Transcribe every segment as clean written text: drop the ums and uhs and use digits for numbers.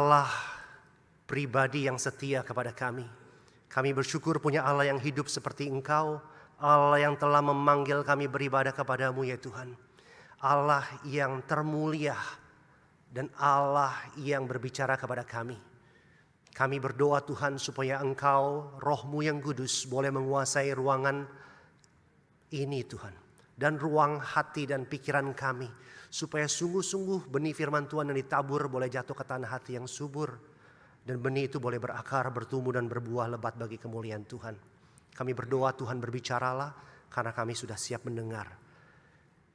Allah pribadi yang setia kepada kami. Kami bersyukur punya Allah yang hidup seperti Engkau, Allah yang telah memanggil kami beribadah kepadamu ya Tuhan. Allah yang termulia dan Allah yang berbicara kepada kami. Kami berdoa Tuhan supaya Engkau, Roh-Mu yang kudus boleh menguasai ruangan ini Tuhan. Dan ruang hati dan pikiran kami. Supaya sungguh-sungguh benih firman Tuhan yang ditabur boleh jatuh ke tanah hati yang subur. Dan benih itu boleh berakar, bertumbuh dan berbuah lebat bagi kemuliaan Tuhan. Kami berdoa Tuhan berbicaralah karena kami sudah siap mendengar.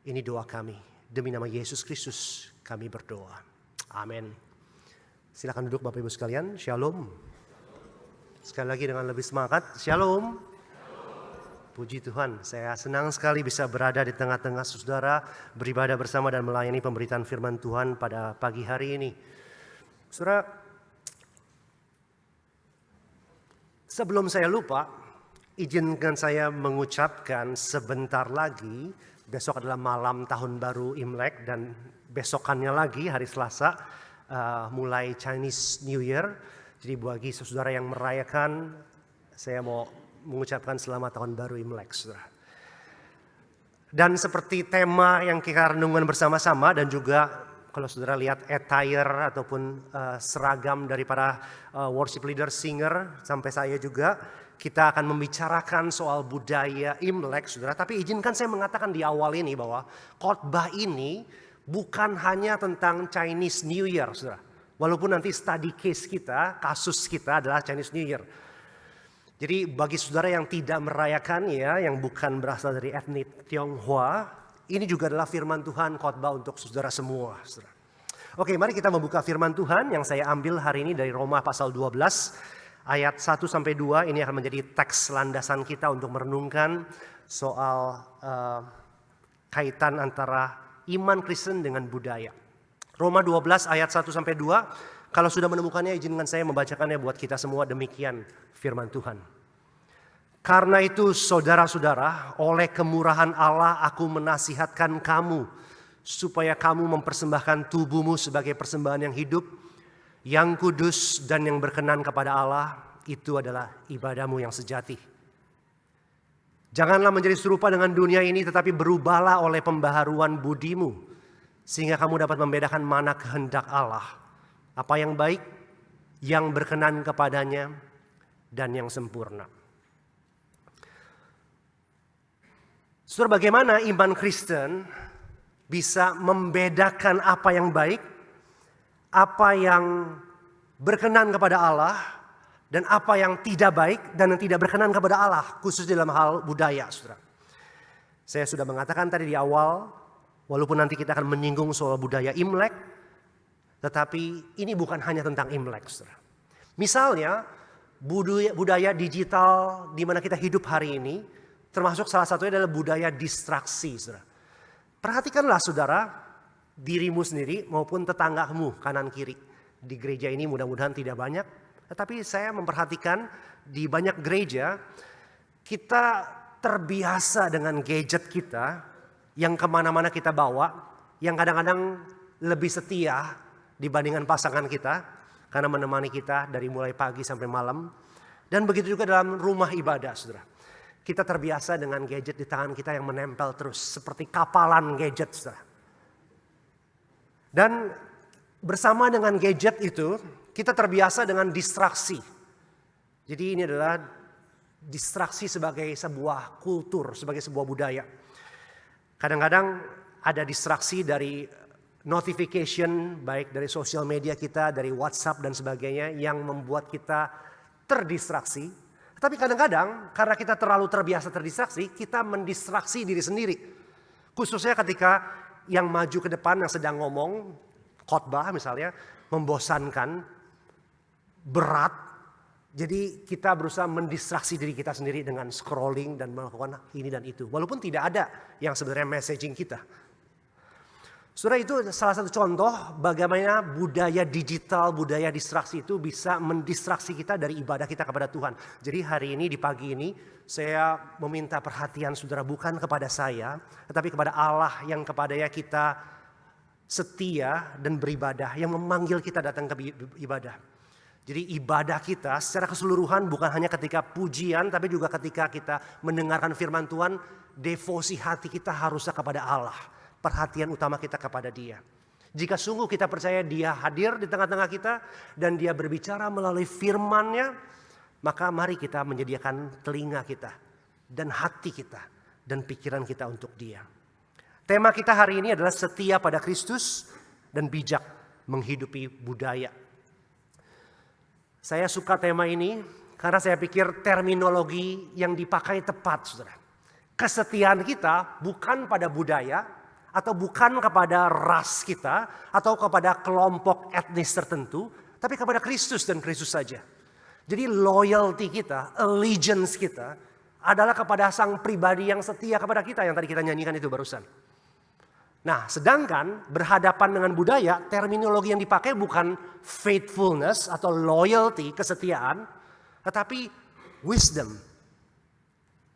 Ini doa kami. Demi nama Yesus Kristus kami berdoa. Amin. Silakan duduk Bapak Ibu sekalian. Shalom. Sekali lagi dengan lebih semangat. Shalom. Puji Tuhan. Saya senang sekali bisa berada di tengah-tengah saudara. Beribadah bersama dan melayani pemberitaan firman Tuhan pada pagi hari ini. Saudara, sebelum saya lupa, izinkan saya mengucapkan sebentar lagi. Besok adalah malam tahun baru Imlek dan besokannya lagi hari Selasa. Mulai Chinese New Year. Jadi bagi saudara yang merayakan, saya mau mengucapkan selamat tahun baru Imlek, saudara. Dan seperti tema yang kita renungkan bersama-sama dan juga kalau saudara lihat attire ataupun seragam dari para worship leader, singer sampai saya juga, kita akan membicarakan soal budaya Imlek, saudara. Tapi izinkan saya mengatakan di awal ini bahwa khotbah ini bukan hanya tentang Chinese New Year, saudara. Walaupun nanti study case kita, kasus kita adalah Chinese New Year. Jadi bagi saudara yang tidak merayakan ya, yang bukan berasal dari etnik Tionghoa, ini juga adalah firman Tuhan khotbah untuk saudara semua, saudara. Oke, mari kita membuka firman Tuhan yang saya ambil hari ini dari Roma pasal 12 ayat 1-2. Ini akan menjadi teks landasan kita untuk merenungkan soal kaitan antara iman Kristen dengan budaya. Roma 12 ayat 1-2. Kalau sudah menemukannya, izinkan saya membacakannya buat kita semua. Demikian firman Tuhan. Karena itu saudara-saudara, oleh kemurahan Allah aku menasihatkan kamu, supaya kamu mempersembahkan tubuhmu sebagai persembahan yang hidup, yang kudus dan yang berkenan kepada Allah. Itu adalah ibadahmu yang sejati. Janganlah menjadi serupa dengan dunia ini, tetapi berubahlah oleh pembaharuan budimu, sehingga kamu dapat membedakan mana kehendak Allah. Apa yang baik, yang berkenan kepadanya, dan yang sempurna. Saudara, bagaimana iman Kristen bisa membedakan apa yang baik, apa yang berkenan kepada Allah, dan apa yang tidak baik dan yang tidak berkenan kepada Allah, khusus dalam hal budaya, saudara. Saya sudah mengatakan tadi di awal, walaupun nanti kita akan menyinggung soal budaya Imlek, tetapi ini bukan hanya tentang Imlek, saudara. Misalnya, budaya digital di mana kita hidup hari ini, termasuk salah satunya adalah budaya distraksi, saudara. Perhatikanlah saudara, dirimu sendiri maupun tetanggamu kanan kiri. Di gereja ini mudah-mudahan tidak banyak, tetapi saya memperhatikan di banyak gereja, kita terbiasa dengan gadget kita, yang kemana-mana kita bawa, yang kadang-kadang lebih setia dibandingkan pasangan kita, karena menemani kita dari mulai pagi sampai malam. Dan begitu juga dalam rumah ibadah, saudara. Kita terbiasa dengan gadget di tangan kita yang menempel terus, seperti kapalan gadget, saudara. Dan bersama dengan gadget itu, kita terbiasa dengan distraksi. Jadi ini adalah distraksi sebagai sebuah kultur, sebagai sebuah budaya. Kadang-kadang ada distraksi dari notification, baik dari sosial media kita, dari WhatsApp dan sebagainya, yang membuat kita terdistraksi. Tapi kadang-kadang karena kita terlalu terbiasa terdistraksi, kita mendistraksi diri sendiri. Khususnya ketika yang maju ke depan yang sedang ngomong, khotbah misalnya, membosankan, berat. Jadi kita berusaha mendistraksi diri kita sendiri dengan scrolling dan melakukan ini dan itu. Walaupun tidak ada yang sebenarnya messaging kita. Saudara, itu salah satu contoh bagaimana budaya digital, budaya distraksi itu bisa mendistraksi kita dari ibadah kita kepada Tuhan. Jadi hari ini di pagi ini saya meminta perhatian saudara bukan kepada saya, tetapi kepada Allah yang kepadanya kita setia, dan beribadah yang memanggil kita datang ke ibadah. Jadi ibadah kita secara keseluruhan bukan hanya ketika pujian, tapi juga ketika kita mendengarkan firman Tuhan, devosi hati kita harusnya kepada Allah. Perhatian utama kita kepada Dia. Jika sungguh kita percaya Dia hadir di tengah-tengah kita dan Dia berbicara melalui firman-Nya, maka mari kita menyediakan telinga kita dan hati kita dan pikiran kita untuk Dia. Tema kita hari ini adalah setia pada Kristus dan bijak menghidupi budaya. Saya suka tema ini karena saya pikir terminologi yang dipakai tepat, saudara. Kesetiaan kita bukan pada budaya atau bukan kepada ras kita atau kepada kelompok etnis tertentu, tapi kepada Kristus dan Kristus saja. Jadi loyalty kita, allegiance kita adalah kepada sang pribadi yang setia kepada kita yang tadi kita nyanyikan itu barusan. Nah, sedangkan berhadapan dengan budaya, terminologi yang dipakai bukan faithfulness atau loyalty, kesetiaan, tetapi wisdom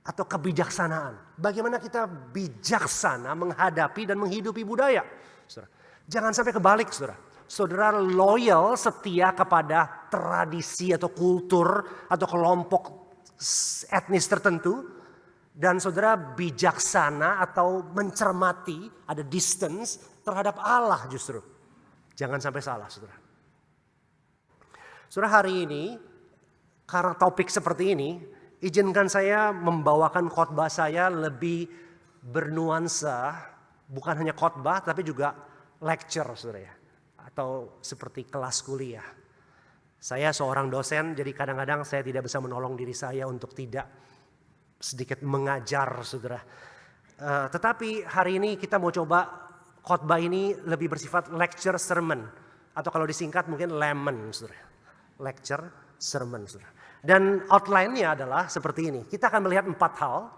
atau kebijaksanaan. Bagaimana kita bijaksana menghadapi dan menghidupi budaya. Saudara. Jangan sampai kebalik, saudara. Saudara loyal, setia kepada tradisi atau kultur atau kelompok etnis tertentu. Dan saudara bijaksana atau mencermati, ada distance terhadap Allah justru. Jangan sampai salah, saudara. Saudara, hari ini karena topik seperti ini, izinkan saya membawakan khotbah saya lebih bernuansa, bukan hanya khotbah tapi juga lecture, saudara ya, atau seperti kelas kuliah. Saya seorang dosen, jadi kadang-kadang saya tidak bisa menolong diri saya untuk tidak sedikit mengajar, saudara. Tetapi hari ini kita mau coba khotbah ini lebih bersifat lecture sermon. Atau kalau disingkat mungkin lemon, saudara. Lecture sermon, saudara. Dan outline-nya adalah seperti ini. Kita akan melihat 4 hal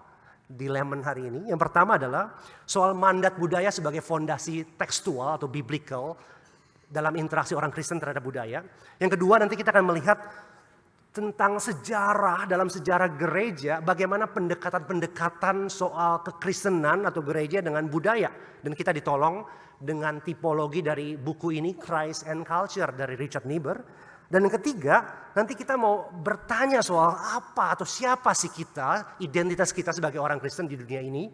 di lemon hari ini. Yang pertama adalah soal mandat budaya sebagai fondasi tekstual atau biblical dalam interaksi orang Kristen terhadap budaya. Yang kedua nanti kita akan melihat tentang sejarah, dalam sejarah gereja, bagaimana pendekatan-pendekatan soal kekristenan atau gereja dengan budaya. Dan kita ditolong dengan tipologi dari buku ini, Christ and Culture dari Richard Niebuhr. Dan yang ketiga, nanti kita mau bertanya soal apa atau siapa sih kita, identitas kita sebagai orang Kristen di dunia ini.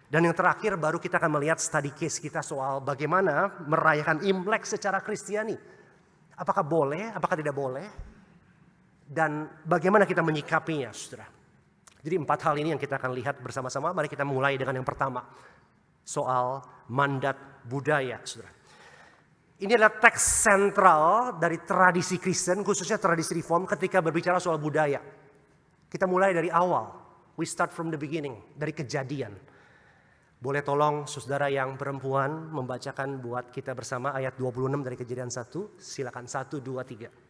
Dan yang terakhir baru kita akan melihat study case kita soal bagaimana merayakan Imlek secara Kristiani. Apakah boleh, apakah tidak boleh? Dan bagaimana kita menyikapinya, saudara. Jadi 4 hal ini yang kita akan lihat bersama-sama. Mari kita mulai dengan yang pertama. Soal mandat budaya, saudara. Ini adalah teks sentral dari tradisi Kristen, khususnya tradisi Reform ketika berbicara soal budaya. Kita mulai dari awal. We start from the beginning, dari Kejadian. Boleh tolong saudara yang perempuan membacakan buat kita bersama ayat 26 dari Kejadian 1. Silakan 1, 2, 3.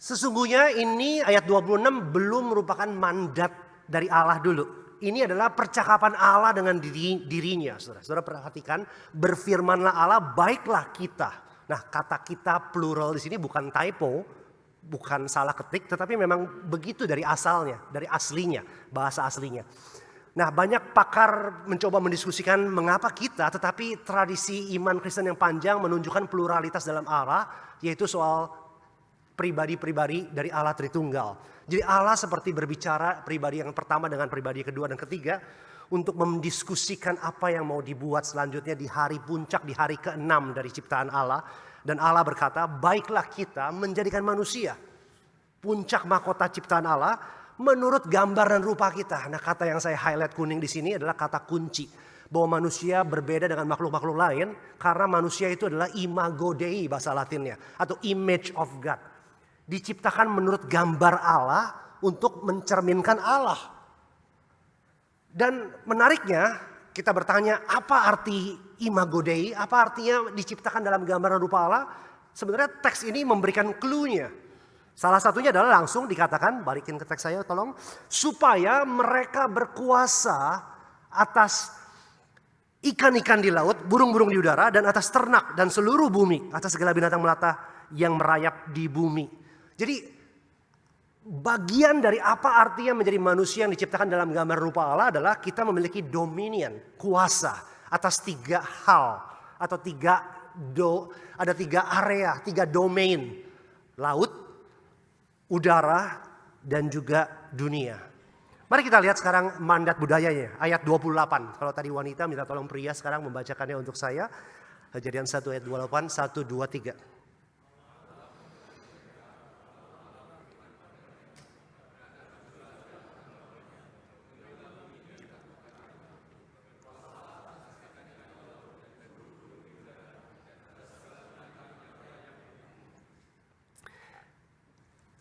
Sesungguhnya ini ayat 26 belum merupakan mandat dari Allah dulu. Ini adalah percakapan Allah dengan dirinya. Saudara, saudara perhatikan, berfirmanlah Allah, baiklah kita. Nah, kata kita plural di sini bukan typo, bukan salah ketik, tetapi memang begitu dari asalnya, dari aslinya, bahasa aslinya. Nah, banyak pakar mencoba mendiskusikan mengapa kita, tetapi tradisi iman Kristen yang panjang menunjukkan pluralitas dalam Allah, yaitu soal pribadi-pribadi dari Allah Tritunggal. Jadi Allah seperti berbicara pribadi yang pertama dengan pribadi kedua dan ketiga untuk mendiskusikan apa yang mau dibuat selanjutnya di hari puncak, di hari ke-6 dari ciptaan Allah. Dan Allah berkata, baiklah kita menjadikan manusia. Puncak mahkota ciptaan Allah menurut gambar dan rupa kita. Nah, kata yang saya highlight kuning di sini adalah kata kunci. Bahwa manusia berbeda dengan makhluk-makhluk lain karena manusia itu adalah imago Dei bahasa Latinnya. Atau image of God. Diciptakan menurut gambar Allah untuk mencerminkan Allah. Dan menariknya kita bertanya apa arti imago Dei, apa artinya diciptakan dalam gambar dan rupa Allah. Sebenarnya teks ini memberikan clue-nya. Salah satunya adalah langsung dikatakan, balikin ke teks saya tolong. Supaya mereka berkuasa atas ikan-ikan di laut, burung-burung di udara, dan atas ternak dan seluruh bumi, atas segala binatang melata yang merayap di bumi. Jadi bagian dari apa artinya menjadi manusia yang diciptakan dalam gambar rupa Allah adalah kita memiliki dominion, kuasa atas 3 hal atau 3 area, 3 domain. Laut, udara, dan juga dunia. Mari kita lihat sekarang mandat budayanya, ayat 28. Kalau tadi wanita minta tolong pria sekarang membacakannya untuk saya. Kejadian 1 ayat 28, 1, 2, 3.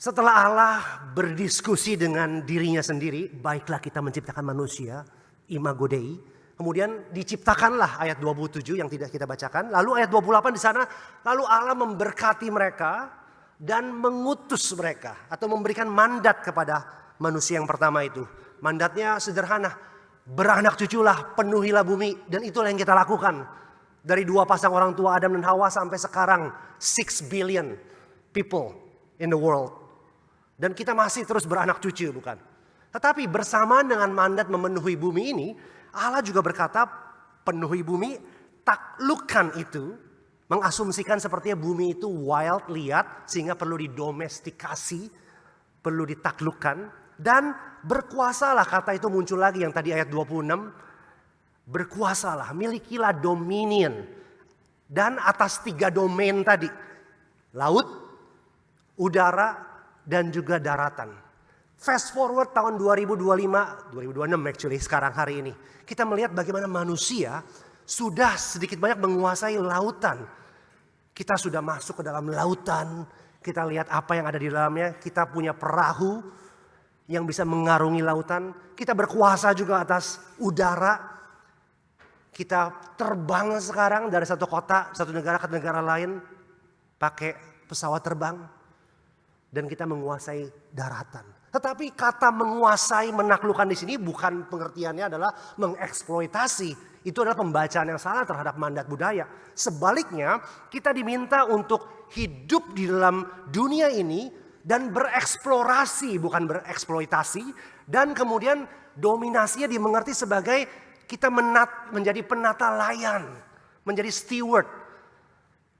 Setelah Allah berdiskusi dengan dirinya sendiri, baiklah kita menciptakan manusia, imago Dei. Kemudian diciptakanlah ayat 27 yang tidak kita bacakan. Lalu ayat 28 di sana, lalu Allah memberkati mereka dan mengutus mereka atau memberikan mandat kepada manusia yang pertama itu. Mandatnya sederhana, beranak cuculah, penuhilah bumi, dan itulah yang kita lakukan. Dari 2 pasang orang tua Adam dan Hawa sampai sekarang 6 billion people in the world. Dan kita masih terus beranak cucu, bukan? Tetapi bersamaan dengan mandat memenuhi bumi ini, Allah juga berkata, penuhi bumi, taklukkan itu, mengasumsikan sepertinya bumi itu wild, liar, sehingga perlu didomestikasi, perlu ditaklukkan, dan berkuasalah, kata itu muncul lagi yang tadi ayat 26, berkuasalah, milikilah dominion, dan atas 3 domain tadi, laut, udara, dan juga daratan. Fast forward tahun 2026 actually sekarang hari ini. Kita melihat bagaimana manusia sudah sedikit banyak menguasai lautan. Kita sudah masuk ke dalam lautan. Kita lihat apa yang ada di dalamnya. Kita punya perahu yang bisa mengarungi lautan. Kita berkuasa juga atas udara. Kita terbang sekarang dari satu kota, satu negara ke negara lain. Pakai pesawat terbang. Dan kita menguasai daratan. Tetapi kata menguasai, menaklukkan di sini bukan pengertiannya adalah mengeksploitasi. Itu adalah pembacaan yang salah terhadap mandat budaya. Sebaliknya, kita diminta untuk hidup di dalam dunia ini dan bereksplorasi, bukan bereksploitasi. Dan kemudian dominasinya dimengerti sebagai kita menjadi penata layan, menjadi steward.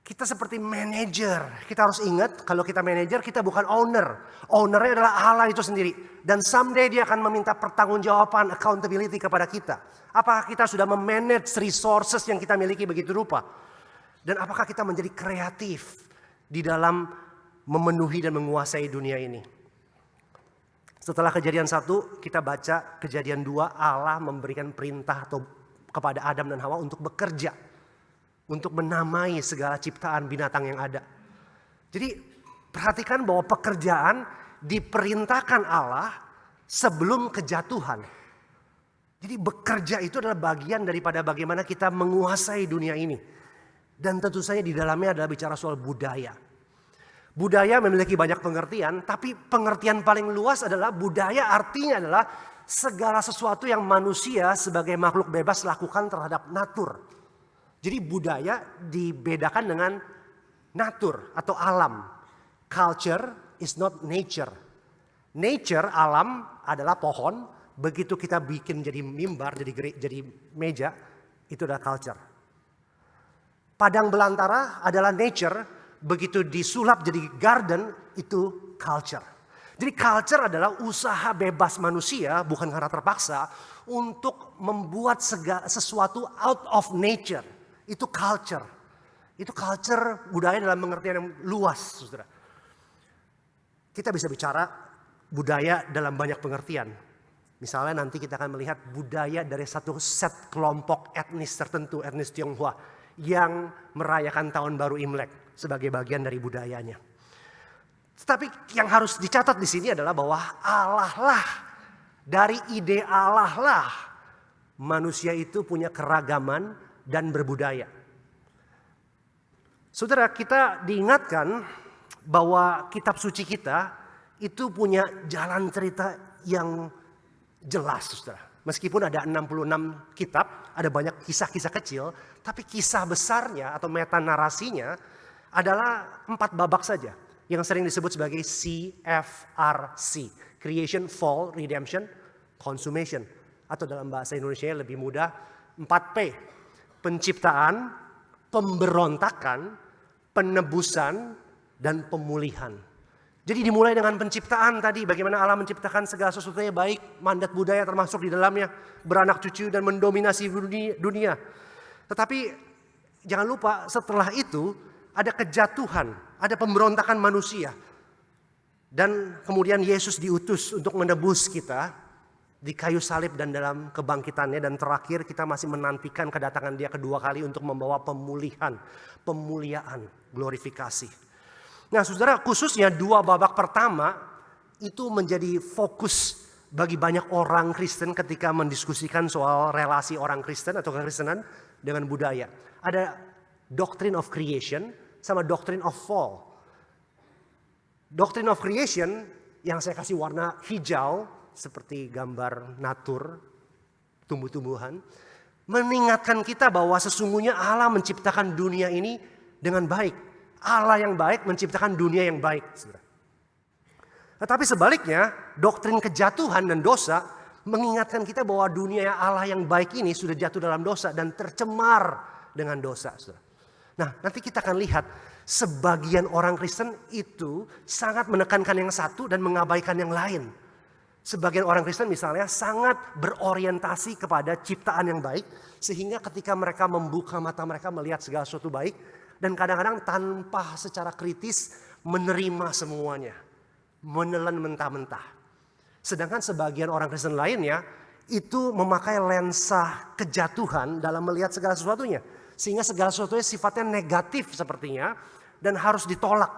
Kita seperti manajer. Kita harus ingat kalau kita manajer kita bukan owner. Ownernya adalah Allah itu sendiri. Dan someday dia akan meminta pertanggungjawaban, accountability kepada kita. Apakah kita sudah memanage resources yang kita miliki begitu rupa? Dan apakah kita menjadi kreatif di dalam memenuhi dan menguasai dunia ini? Setelah kejadian 1 kita baca kejadian 2, Allah memberikan perintah kepada Adam dan Hawa untuk bekerja. Untuk menamai segala ciptaan binatang yang ada. Jadi perhatikan bahwa pekerjaan diperintahkan Allah sebelum kejatuhan. Jadi bekerja itu adalah bagian daripada bagaimana kita menguasai dunia ini. Dan tentu saja di dalamnya adalah bicara soal budaya. Budaya memiliki banyak pengertian, tapi pengertian paling luas adalah budaya artinya adalah segala sesuatu yang manusia sebagai makhluk bebas lakukan terhadap natur. Jadi budaya dibedakan dengan natur atau alam. Culture is not nature. Nature, alam adalah pohon. Begitu kita bikin jadi mimbar, jadi meja, itu adalah culture. Padang belantara adalah nature. Begitu disulap jadi garden, itu culture. Jadi culture adalah usaha bebas manusia, bukan karena terpaksa, untuk membuat sesuatu out of nature. Itu culture. Itu culture budaya dalam pengertian yang luas, saudara. Kita bisa bicara budaya dalam banyak pengertian. Misalnya nanti kita akan melihat budaya dari satu set kelompok etnis tertentu, etnis Tionghoa, yang merayakan tahun baru Imlek sebagai bagian dari budayanya. Tetapi yang harus dicatat di sini adalah bahwa Allah lah, dari ide Allah lah, manusia itu punya keragaman dan berbudaya. Saudara, kita diingatkan bahwa kitab suci kita itu punya jalan cerita yang jelas, saudara. Meskipun ada 66 kitab, ada banyak kisah-kisah kecil, tapi kisah besarnya atau meta narasinya adalah 4 babak saja yang sering disebut sebagai CFRC, Creation, Fall, Redemption, Consummation, atau dalam bahasa Indonesia lebih mudah 4P, penciptaan, pemberontakan, penebusan, dan pemulihan. Jadi dimulai dengan penciptaan tadi, bagaimana Allah menciptakan segala sesuatu yang baik, mandat budaya termasuk di dalamnya, beranak cucu dan mendominasi dunia. Tetapi jangan lupa setelah itu ada kejatuhan, ada pemberontakan manusia. Dan kemudian Yesus diutus untuk menebus kita di kayu salib dan dalam kebangkitannya. Dan terakhir kita masih menantikan kedatangan dia kedua kali untuk membawa pemulihan, pemuliaan, glorifikasi. Nah saudara, khususnya 2 babak pertama itu menjadi fokus bagi banyak orang Kristen ketika mendiskusikan soal relasi orang Kristen atau kekristenan dengan budaya. Ada doctrine of creation sama doctrine of fall. Doctrine of creation yang saya kasih warna hijau seperti gambar natur, tumbuh-tumbuhan, mengingatkan kita bahwa sesungguhnya Allah menciptakan dunia ini dengan baik. Allah yang baik menciptakan dunia yang baik. Tetapi sebaliknya, doktrin kejatuhan dan dosa mengingatkan kita bahwa dunia Allah yang baik ini sudah jatuh dalam dosa dan tercemar dengan dosa. Nah, nanti kita akan lihat sebagian orang Kristen itu sangat menekankan yang satu dan mengabaikan yang lain. Sebagian orang Kristen misalnya sangat berorientasi kepada ciptaan yang baik, sehingga ketika mereka membuka mata mereka melihat segala sesuatu baik, dan kadang-kadang tanpa secara kritis menerima semuanya. Menelan mentah-mentah. Sedangkan sebagian orang Kristen lainnya itu memakai lensa kejatuhan dalam melihat segala sesuatunya. Sehingga segala sesuatunya sifatnya negatif sepertinya dan harus ditolak.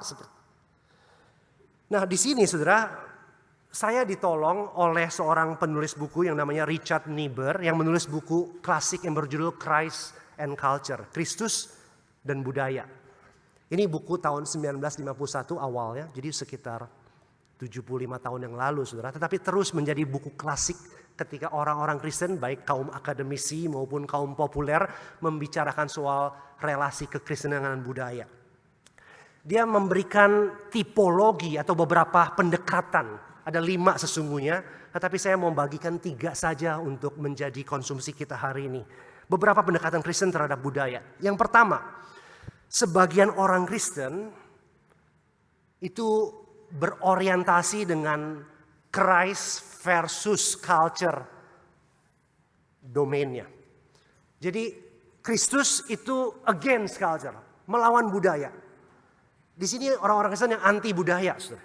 Nah di sini saudara, saya ditolong oleh seorang penulis buku yang namanya Richard Niebuhr yang menulis buku klasik yang berjudul Christ and Culture, Kristus dan Budaya. Ini buku tahun 1951 awalnya, jadi sekitar 75 tahun yang lalu saudara. Tetapi terus menjadi buku klasik ketika orang-orang Kristen baik kaum akademisi maupun kaum populer membicarakan soal relasi kekristenan dengan budaya. Dia memberikan tipologi atau beberapa pendekatan. Ada 5 sesungguhnya, tetapi saya mau bagikan 3 saja untuk menjadi konsumsi kita hari ini. Beberapa pendekatan Kristen terhadap budaya. Yang pertama, sebagian orang Kristen itu berorientasi dengan Christ versus culture domainnya. Jadi Kristus itu against culture, melawan budaya. Di sini orang-orang Kristen yang anti budaya. Saudara.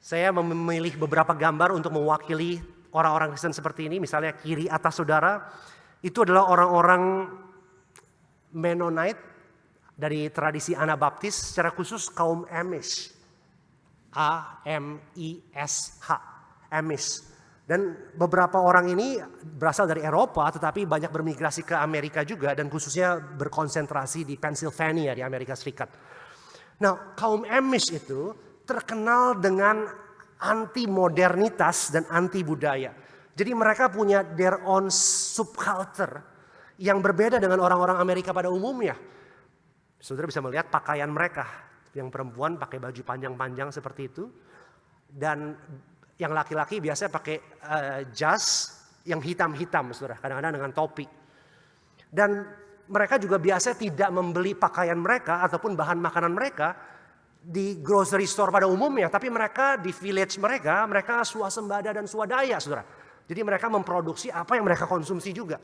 Saya memilih beberapa gambar untuk mewakili orang-orang Kristen seperti ini. Misalnya kiri atas saudara, itu adalah orang-orang Mennonite dari tradisi Anabaptis, secara khusus kaum Amish. A-M-I-S-H, Amish. Dan beberapa orang ini berasal dari Eropa, tetapi banyak bermigrasi ke Amerika juga, dan khususnya berkonsentrasi di Pennsylvania di Amerika Serikat. Nah, kaum Amish itu terkenal dengan anti modernitas dan anti budaya. Jadi mereka punya their own subculture yang berbeda dengan orang-orang Amerika pada umumnya. Saudara bisa melihat pakaian mereka. Yang perempuan pakai baju panjang-panjang seperti itu. Dan yang laki-laki biasanya pakai jas yang hitam-hitam, saudara. Kadang-kadang dengan topi. Dan mereka juga biasanya tidak membeli pakaian mereka ataupun bahan makanan mereka di grocery store pada umumnya. Tapi mereka di village mereka swasembada dan swadaya, saudara. Jadi mereka memproduksi apa yang mereka konsumsi juga.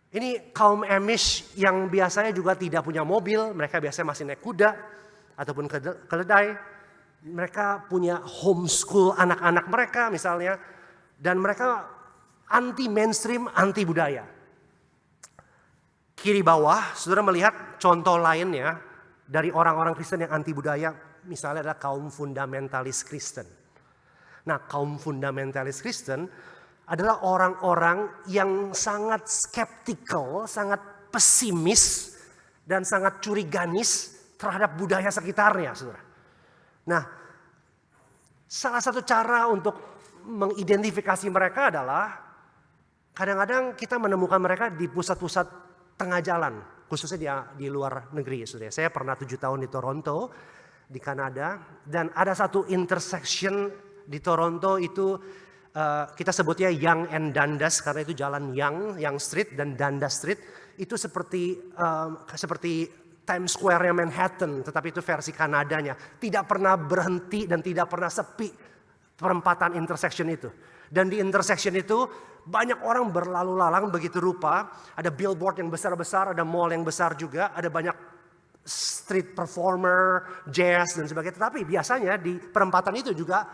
Ini kaum Amish yang biasanya juga tidak punya mobil, mereka biasanya masih naik kuda ataupun keledai. Mereka punya homeschool anak-anak mereka misalnya. Dan mereka anti mainstream, anti budaya. Kiri bawah, saudara melihat contoh lainnya dari orang-orang Kristen yang anti budaya. Misalnya adalah kaum fundamentalis Kristen. Nah kaum fundamentalis Kristen adalah orang-orang yang sangat skeptikal, sangat pesimis, dan sangat curiganis terhadap budaya sekitarnya. Saudara. Nah, salah satu cara untuk mengidentifikasi mereka adalah Kadang-kadang kita menemukan mereka di pusat-pusat tengah jalan, khususnya di luar negeri. Saudara. Saya pernah 7 tahun di Toronto, di Kanada, dan ada satu intersection di Toronto itu kita sebutnya Yonge and Dundas karena itu jalan Yonge Street dan Dundas Street itu seperti Times Square-nya Manhattan, tetapi itu versi Kanadanya. Tidak pernah berhenti dan tidak pernah sepi perempatan intersection itu. Dan di intersection itu banyak orang berlalu lalang begitu rupa. Ada billboard yang besar-besar, ada mall yang besar juga, ada banyak street performer, jazz dan sebagainya. Tetapi biasanya di perempatan itu juga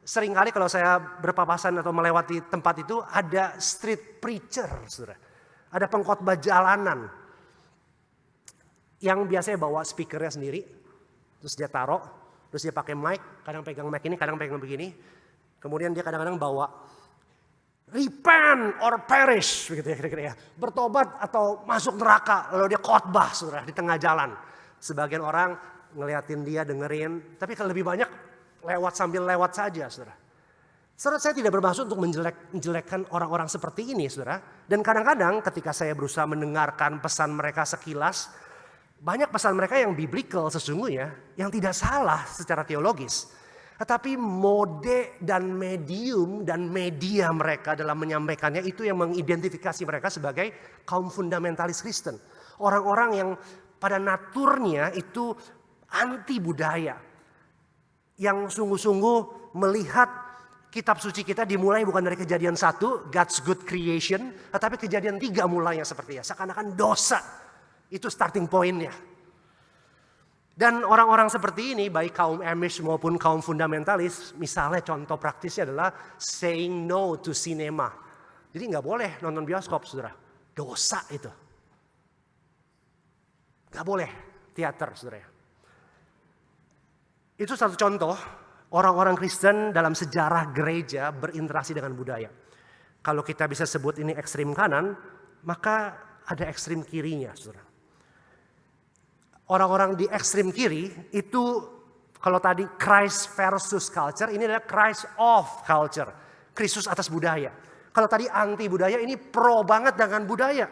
seringkali kalau saya berpapasan atau melewati tempat itu ada street preacher, saudara. Ada pengkhotbah jalanan yang biasanya bawa speakernya sendiri, terus dia taruh, terus dia pakai mic, kadang pegang mic ini, kadang pegang begini. Kemudian dia kadang-kadang bawa repent or perish, begitu ya kira-kira ya. Bertobat atau masuk neraka, lalu dia khotbah saudara di tengah jalan. Sebagian orang ngeliatin dia, dengerin, tapi kalau lebih banyak lewat sambil lewat saja saudara. Saudara, saya tidak bermaksud untuk menjelekkan orang-orang seperti ini saudara. Dan kadang-kadang ketika saya berusaha mendengarkan pesan mereka sekilas, banyak pesan mereka yang biblical sesungguhnya, yang tidak salah secara teologis. Tetapi mode dan medium dan media mereka dalam menyampaikannya itu yang mengidentifikasi mereka sebagai kaum fundamentalis Kristen. Orang-orang yang pada naturnya itu anti budaya. Yang sungguh-sungguh melihat kitab suci kita dimulai bukan dari Kejadian 1, God's good creation. Tetapi Kejadian 3 mulainya seperti ya. Seakan-akan dosa itu starting point-nya. Dan orang-orang seperti ini, baik kaum Amish maupun kaum fundamentalis, misalnya contoh praktisnya adalah saying no to cinema. Jadi nggak boleh nonton bioskop, saudara. Dosa itu. Nggak boleh teater, saudara. Itu satu contoh orang-orang Kristen dalam sejarah gereja berinteraksi dengan budaya. Kalau kita bisa sebut ini ekstrim kanan, maka ada ekstrim kirinya, saudara. Orang-orang di ekstrim kiri itu kalau tadi Christ versus culture, ini adalah Christ of culture. Kristus atas budaya. Kalau tadi anti budaya, ini pro banget dengan budaya.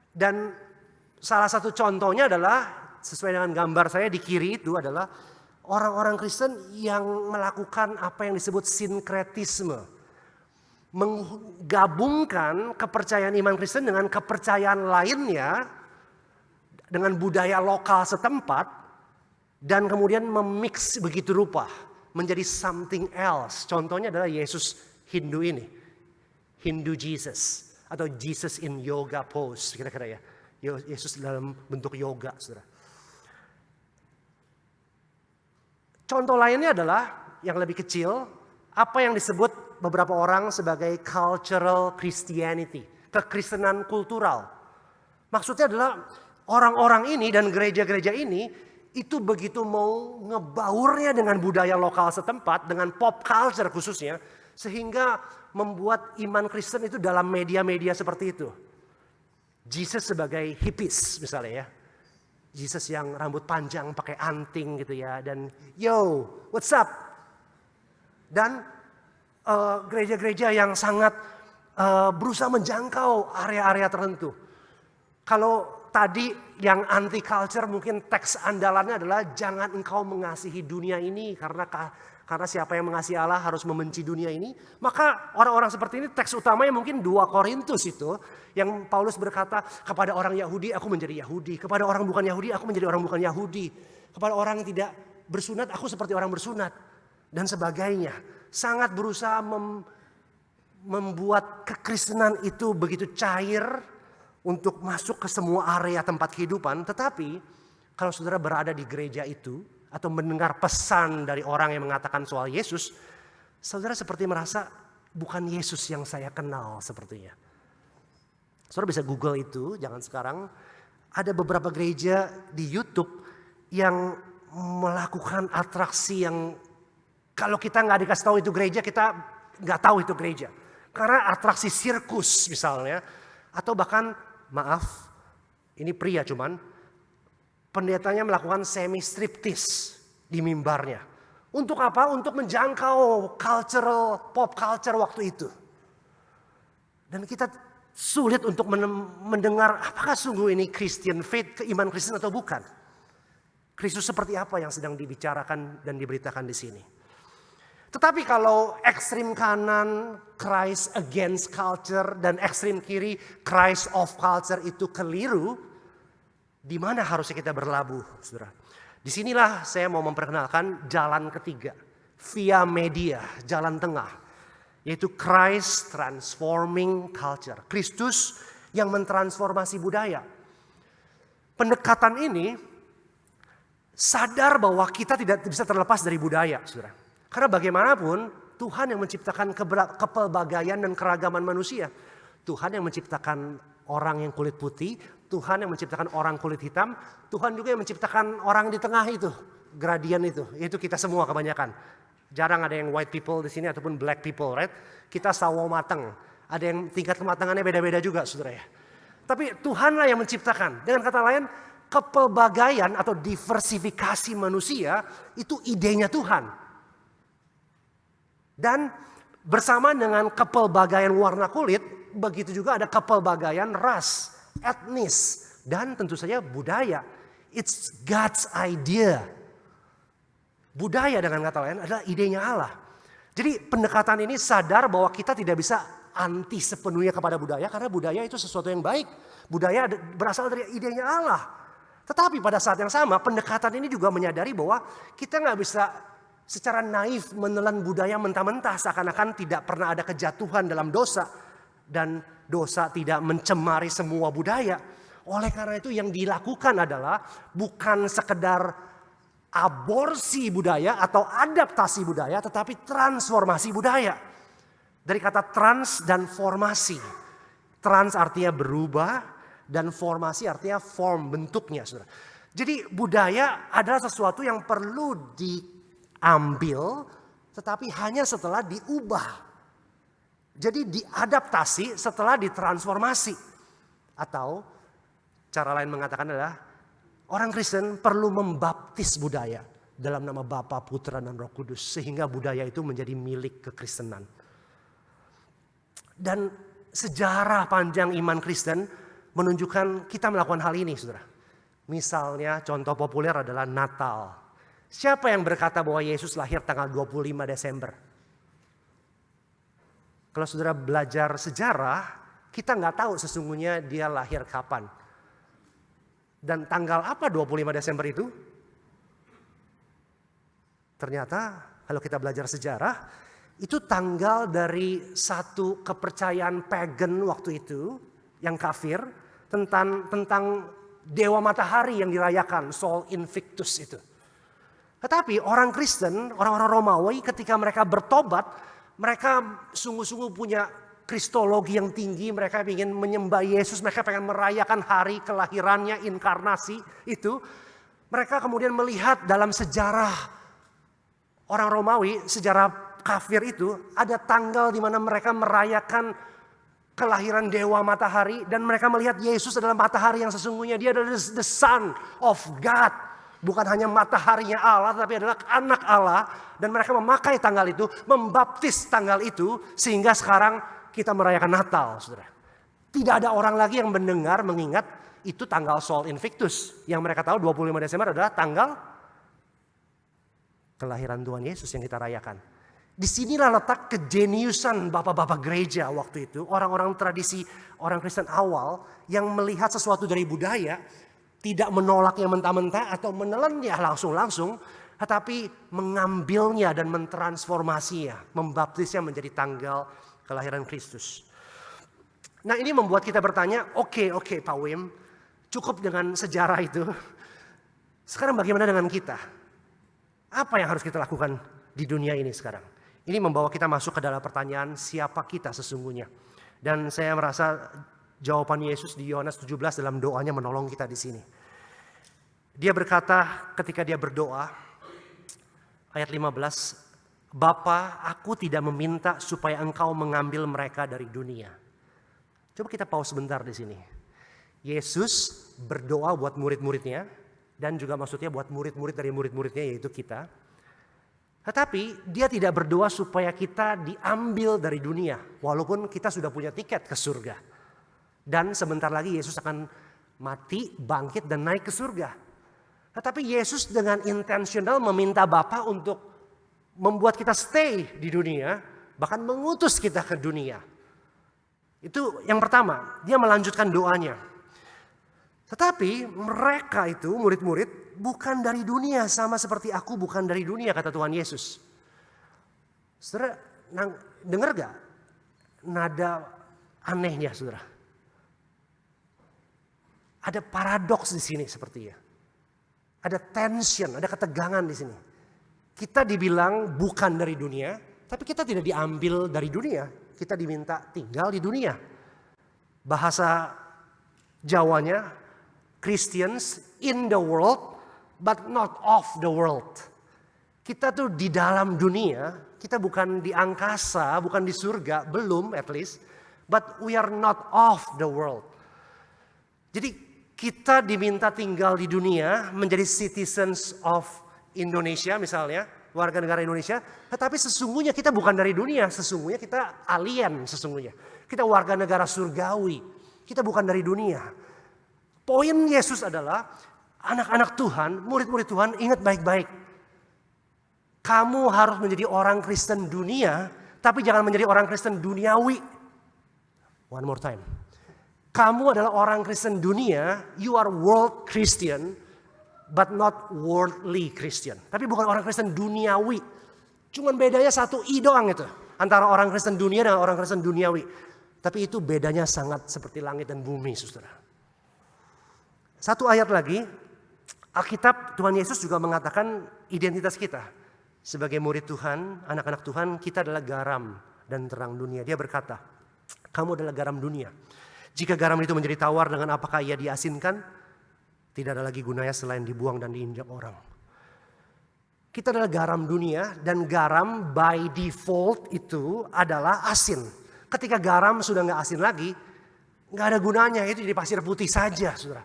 Dan salah satu contohnya adalah, sesuai dengan gambar saya di kiri itu adalah orang-orang Kristen yang melakukan apa yang disebut sinkretisme. Menggabungkan kepercayaan iman Kristen dengan kepercayaan lainnya, dengan budaya lokal setempat, dan kemudian memix begitu rupa menjadi something else. Contohnya adalah Yesus Hindu ini, Hindu Jesus, atau Jesus in yoga pose, kira-kira ya. Yesus dalam bentuk yoga, saudara. Contoh lainnya adalah yang lebih kecil, apa yang disebut beberapa orang sebagai cultural Christianity, kekristenan kultural. Maksudnya adalah orang-orang ini dan gereja-gereja ini itu begitu mau ngebaurnya dengan budaya lokal setempat, dengan pop culture khususnya, sehingga membuat iman Kristen itu dalam media-media seperti itu. Jesus sebagai hippies misalnya ya. Jesus yang rambut panjang pakai anting gitu ya, dan yo, what's up? Dan gereja-gereja yang sangat berusaha menjangkau area-area tertentu. Kalau tadi yang anti culture mungkin teks andalannya adalah jangan engkau mengasihi dunia ini karena siapa yang mengasihi Allah harus membenci dunia ini. Maka orang-orang seperti ini teks utamanya mungkin 2 Korintus itu yang Paulus berkata, kepada orang Yahudi aku menjadi Yahudi, kepada orang bukan Yahudi aku menjadi orang bukan Yahudi, kepada orang yang tidak bersunat aku seperti orang bersunat dan sebagainya. Sangat berusaha membuat kekristenan itu begitu cair untuk masuk ke semua area tempat kehidupan. Tetapi kalau saudara berada di gereja itu atau mendengar pesan dari orang yang mengatakan soal Yesus, saudara seperti merasa bukan Yesus yang saya kenal sepertinya. Saudara bisa Google itu, jangan sekarang. Ada beberapa gereja di YouTube yang melakukan atraksi yang kalau kita nggak dikasih tahu itu gereja, kita nggak tahu itu gereja. Karena atraksi sirkus misalnya, atau bahkan maaf, ini pria cuman, pendetanya melakukan semi striptease di mimbarnya. Untuk apa? Untuk menjangkau pop culture waktu itu. Dan kita sulit untuk mendengar apakah sungguh ini Christian faith, keimanan Kristen atau bukan. Kristus seperti apa yang sedang dibicarakan dan diberitakan di sini. Tetapi kalau ekstrim kanan, Christ against culture, dan ekstrim kiri, Christ of culture itu keliru, di mana harusnya kita berlabuh, saudara? Disinilah saya mau memperkenalkan jalan ketiga, via media, jalan tengah, yaitu Christ transforming culture. Kristus yang mentransformasi budaya. Pendekatan ini sadar bahwa kita tidak bisa terlepas dari budaya, saudara. Karena bagaimanapun Tuhan yang menciptakan kepelbagaian dan keragaman manusia. Tuhan yang menciptakan orang yang kulit putih, Tuhan yang menciptakan orang kulit hitam, Tuhan juga yang menciptakan orang di tengah itu, gradien itu kita semua kebanyakan. Jarang ada yang white people di sini ataupun black people, right? Kita sawo mateng. Ada yang tingkat kematangannya beda-beda juga, saudara ya. Tapi Tuhanlah yang menciptakan. Dengan kata lain, kepelbagaian atau diversifikasi manusia itu idenya Tuhan. Dan bersama dengan kepelbagaian warna kulit, begitu juga ada kepelbagaian ras, etnis, dan tentu saja budaya. It's God's idea. Budaya dengan kata lain adalah idenya Allah. Jadi pendekatan ini sadar bahwa kita tidak bisa anti sepenuhnya kepada budaya, karena budaya itu sesuatu yang baik. Budaya berasal dari idenya Allah. Tetapi pada saat yang sama pendekatan ini juga menyadari bahwa kita nggak bisa secara naif menelan budaya mentah-mentah seakan-akan tidak pernah ada kejatuhan dalam dosa. Dan dosa tidak mencemari semua budaya. Oleh karena itu yang dilakukan adalah bukan sekedar aborsi budaya atau adaptasi budaya, tetapi transformasi budaya. Dari kata trans dan formasi. Trans artinya berubah dan formasi artinya form, bentuknya. Saudara. Jadi budaya adalah sesuatu yang perlu diambil tetapi hanya setelah diubah. Jadi diadaptasi setelah ditransformasi. Atau cara lain mengatakan adalah orang Kristen perlu membaptis budaya dalam nama Bapa, Putra, dan Roh Kudus. Sehingga budaya itu menjadi milik kekristenan. Dan sejarah panjang iman Kristen menunjukkan kita melakukan hal ini, saudara. Misalnya contoh populer adalah Natal. Siapa yang berkata bahwa Yesus lahir tanggal 25 Desember? Kalau saudara belajar sejarah, kita nggak tahu sesungguhnya dia lahir kapan. Dan tanggal apa 25 Desember itu? Ternyata kalau kita belajar sejarah, itu tanggal dari satu kepercayaan pagan waktu itu, yang kafir, tentang dewa matahari yang dirayakan, Sol Invictus itu. Tetapi orang Kristen, orang-orang Romawi ketika mereka bertobat, mereka sungguh-sungguh punya kristologi yang tinggi, mereka ingin menyembah Yesus, mereka pengen merayakan hari kelahirannya, inkarnasi itu. Mereka kemudian melihat dalam sejarah orang Romawi, sejarah kafir itu, ada tanggal di mana mereka merayakan kelahiran dewa matahari. Dan mereka melihat Yesus adalah matahari yang sesungguhnya, dia adalah the son of God. Bukan hanya mataharinya Allah, tapi adalah anak Allah. Dan mereka memakai tanggal itu, membaptis tanggal itu, sehingga sekarang kita merayakan Natal, saudara. Tidak ada orang lagi yang mendengar, mengingat itu tanggal Sol Invictus. Yang mereka tahu 25 Desember adalah tanggal kelahiran Tuhan Yesus yang kita rayakan. Disinilah letak kejeniusan bapak-bapak gereja waktu itu. Orang-orang tradisi, orang Kristen awal yang melihat sesuatu dari budaya, tidak menolaknya mentah-mentah atau menelannya langsung-langsung, tetapi mengambilnya dan mentransformasinya, membaptisnya menjadi tanggal kelahiran Kristus. Nah ini membuat kita bertanya, oke Pak Wim, cukup dengan sejarah itu. Sekarang bagaimana dengan kita? Apa yang harus kita lakukan di dunia ini sekarang? Ini membawa kita masuk ke dalam pertanyaan siapa kita sesungguhnya. Dan saya merasa jawaban Yesus di Yohanes 17 dalam doanya menolong kita di sini. Dia berkata ketika dia berdoa, ayat 15, Bapa, aku tidak meminta supaya engkau mengambil mereka dari dunia. Coba kita pause sebentar di sini. Yesus berdoa buat murid-muridnya, dan juga maksudnya buat murid-murid dari murid-muridnya yaitu kita. Tetapi dia tidak berdoa supaya kita diambil dari dunia. Walaupun kita sudah punya tiket ke surga. Dan sebentar lagi Yesus akan mati, bangkit dan naik ke surga. Tetapi Yesus dengan intensional meminta Bapa untuk membuat kita stay di dunia. Bahkan mengutus kita ke dunia. Itu yang pertama, dia melanjutkan doanya. Tetapi mereka itu murid-murid bukan dari dunia, sama seperti aku bukan dari dunia, kata Tuhan Yesus. Saudara, dengar gak nada anehnya, saudara? Ada paradoks di sini sepertinya. Ada tension, ada ketegangan di sini. Kita dibilang bukan dari dunia, tapi kita tidak diambil dari dunia. Kita diminta tinggal di dunia. Bahasa Jawanya, Christians in the world, but not of the world. Kita tuh di dalam dunia, kita bukan di angkasa, bukan di surga, belum at least. But we are not of the world. Jadi kita diminta tinggal di dunia, menjadi citizens of Indonesia misalnya, warga negara Indonesia. Tetapi sesungguhnya kita bukan dari dunia, sesungguhnya kita alien sesungguhnya. Kita warga negara surgawi, kita bukan dari dunia. Poin Yesus adalah anak-anak Tuhan, murid-murid Tuhan, ingat baik-baik. Kamu harus menjadi orang Kristen dunia, tapi jangan menjadi orang Kristen duniawi. One more time. Kamu adalah orang Kristen dunia, you are world Christian, but not worldly Christian. Tapi bukan orang Kristen duniawi. Cuman bedanya satu I doang itu. Antara orang Kristen dunia dan orang Kristen duniawi. Tapi itu bedanya sangat seperti langit dan bumi, saudara. Satu ayat lagi, Alkitab Tuhan Yesus juga mengatakan identitas kita. Sebagai murid Tuhan, anak-anak Tuhan, kita adalah garam dan terang dunia. Dia berkata, kamu adalah garam dunia. Jika garam itu menjadi tawar, dengan apakah ia diasinkan? Tidak ada lagi gunanya selain dibuang dan diinjak orang. Kita adalah garam dunia, dan garam by default itu adalah asin. Ketika garam sudah nggak asin lagi, nggak ada gunanya, itu jadi pasir putih saja, saudara.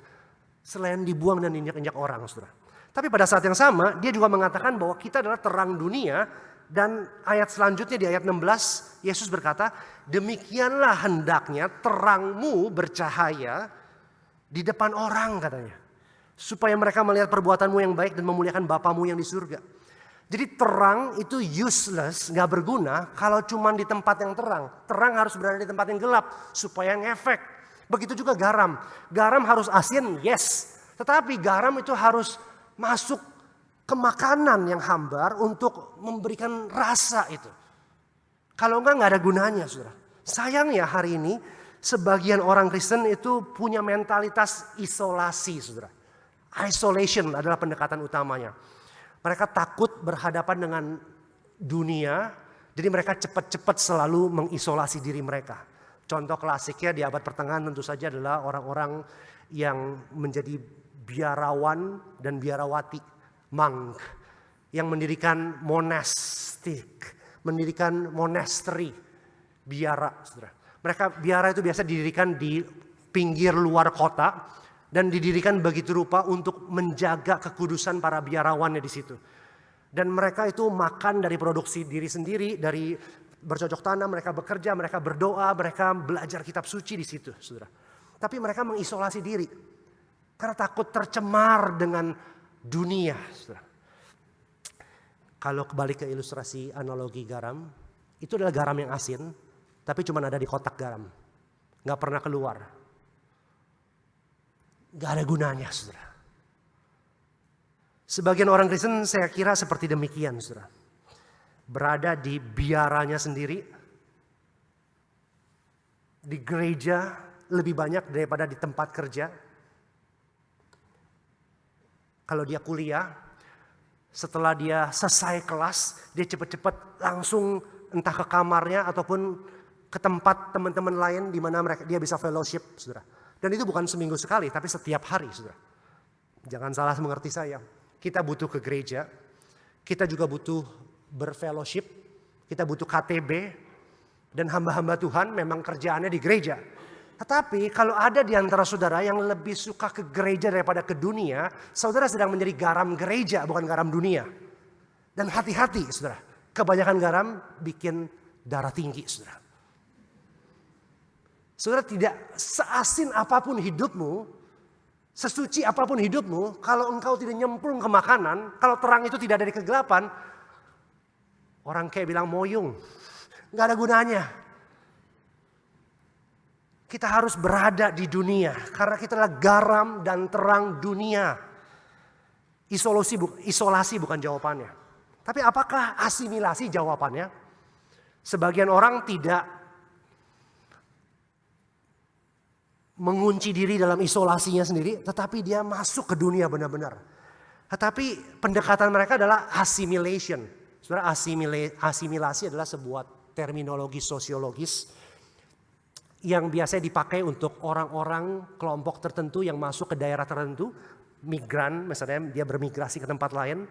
Selain dibuang dan diinjak-injak orang, saudara. Tapi pada saat yang sama, dia juga mengatakan bahwa kita adalah terang dunia. Dan ayat selanjutnya di ayat 16, Yesus berkata, demikianlah hendaknya terangmu bercahaya di depan orang, katanya. Supaya mereka melihat perbuatanmu yang baik dan memuliakan Bapamu yang di surga. Jadi terang itu useless, gak berguna kalau cuma di tempat yang terang. Terang harus berada di tempat yang gelap supaya ngefek. Begitu juga garam. Garam harus asin, yes. Tetapi garam itu harus masuk ke makanan yang hambar untuk memberikan rasa itu. Kalau enggak ada gunanya, saudara. Sayangnya hari ini sebagian orang Kristen itu punya mentalitas isolasi, saudara. Isolation adalah pendekatan utamanya. Mereka takut berhadapan dengan dunia, jadi mereka cepat-cepat selalu mengisolasi diri mereka. Contoh klasiknya di abad pertengahan tentu saja adalah orang-orang yang menjadi biarawan dan biarawati. Monk yang mendirikan monastik, mendirikan monastery, biara, saudara. Mereka biara itu biasa didirikan di pinggir luar kota dan didirikan begitu rupa untuk menjaga kekudusan para biarawannya di situ. Dan mereka itu makan dari produksi diri sendiri, dari bercocok tanam, mereka bekerja, mereka berdoa, mereka belajar kitab suci di situ, saudara. Tapi mereka mengisolasi diri karena takut tercemar dengan dunia, saudara. Kalau kembali ke ilustrasi analogi garam, itu adalah garam yang asin, tapi cuma ada di kotak garam, nggak pernah keluar, nggak ada gunanya, saudara. Sebagian orang Kristen saya kira seperti demikian, saudara. Berada di biaranya sendiri, di gereja lebih banyak daripada di tempat kerja. Kalau dia kuliah, setelah dia selesai kelas, dia cepat-cepat langsung entah ke kamarnya ataupun ke tempat teman-teman lain di mana dia bisa fellowship, saudara. Dan itu bukan seminggu sekali, tapi setiap hari, saudara. Jangan salah mengerti saya. Kita butuh ke gereja, kita juga butuh berfellowship, kita butuh KTB, dan hamba-hamba Tuhan memang kerjaannya di gereja. Tetapi kalau ada di antara saudara yang lebih suka ke gereja daripada ke dunia, saudara sedang menjadi garam gereja, bukan garam dunia. Dan hati-hati saudara, kebanyakan garam bikin darah tinggi saudara. Saudara, tidak seasin apapun hidupmu, sesuci apapun hidupmu, kalau engkau tidak nyemplung ke makanan, kalau terang itu tidak dari kegelapan, orang kayak bilang moyung, gak ada gunanya. Kita harus berada di dunia, karena kita adalah garam dan terang dunia. Isolasi bukan jawabannya. Tapi apakah asimilasi jawabannya? Sebagian orang tidak mengunci diri dalam isolasinya sendiri, tetapi dia masuk ke dunia benar-benar. Tetapi pendekatan mereka adalah assimilation. Saudara, asimilasi adalah sebuah terminologi sosiologis yang biasanya dipakai untuk orang-orang kelompok tertentu yang masuk ke daerah tertentu, migran misalnya, dia bermigrasi ke tempat lain,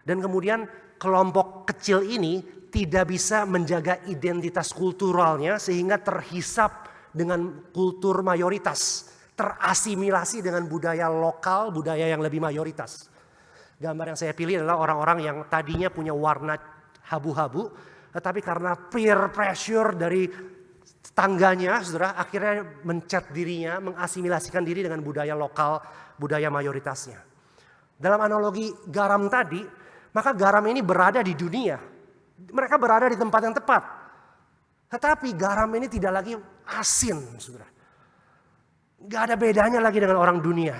dan kemudian kelompok kecil ini tidak bisa menjaga identitas kulturalnya sehingga terhisap dengan kultur mayoritas, terasimilasi dengan budaya lokal, budaya yang lebih mayoritas. Gambar yang saya pilih adalah orang-orang yang tadinya punya warna habu-habu, tetapi karena peer pressure dari tetangganya, saudara, akhirnya mencat dirinya, mengasimilasikan diri dengan budaya lokal, budaya mayoritasnya. Dalam analogi garam tadi, maka garam ini berada di dunia. Mereka berada di tempat yang tepat. Tetapi garam ini tidak lagi asin, saudara. Gak ada bedanya lagi dengan orang dunia.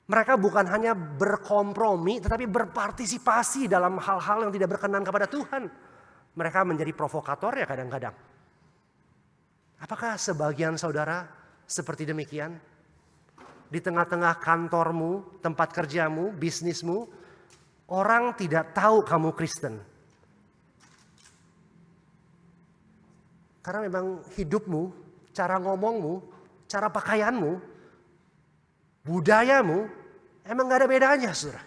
Mereka bukan hanya berkompromi, tetapi berpartisipasi dalam hal-hal yang tidak berkenan kepada Tuhan. Mereka menjadi provokator ya kadang-kadang. Apakah sebagian saudara seperti demikian? Di tengah-tengah kantormu, tempat kerjamu, bisnismu, orang tidak tahu kamu Kristen. Karena memang hidupmu, cara ngomongmu, cara pakaianmu, budayamu, emang gak ada bedanya, saudara.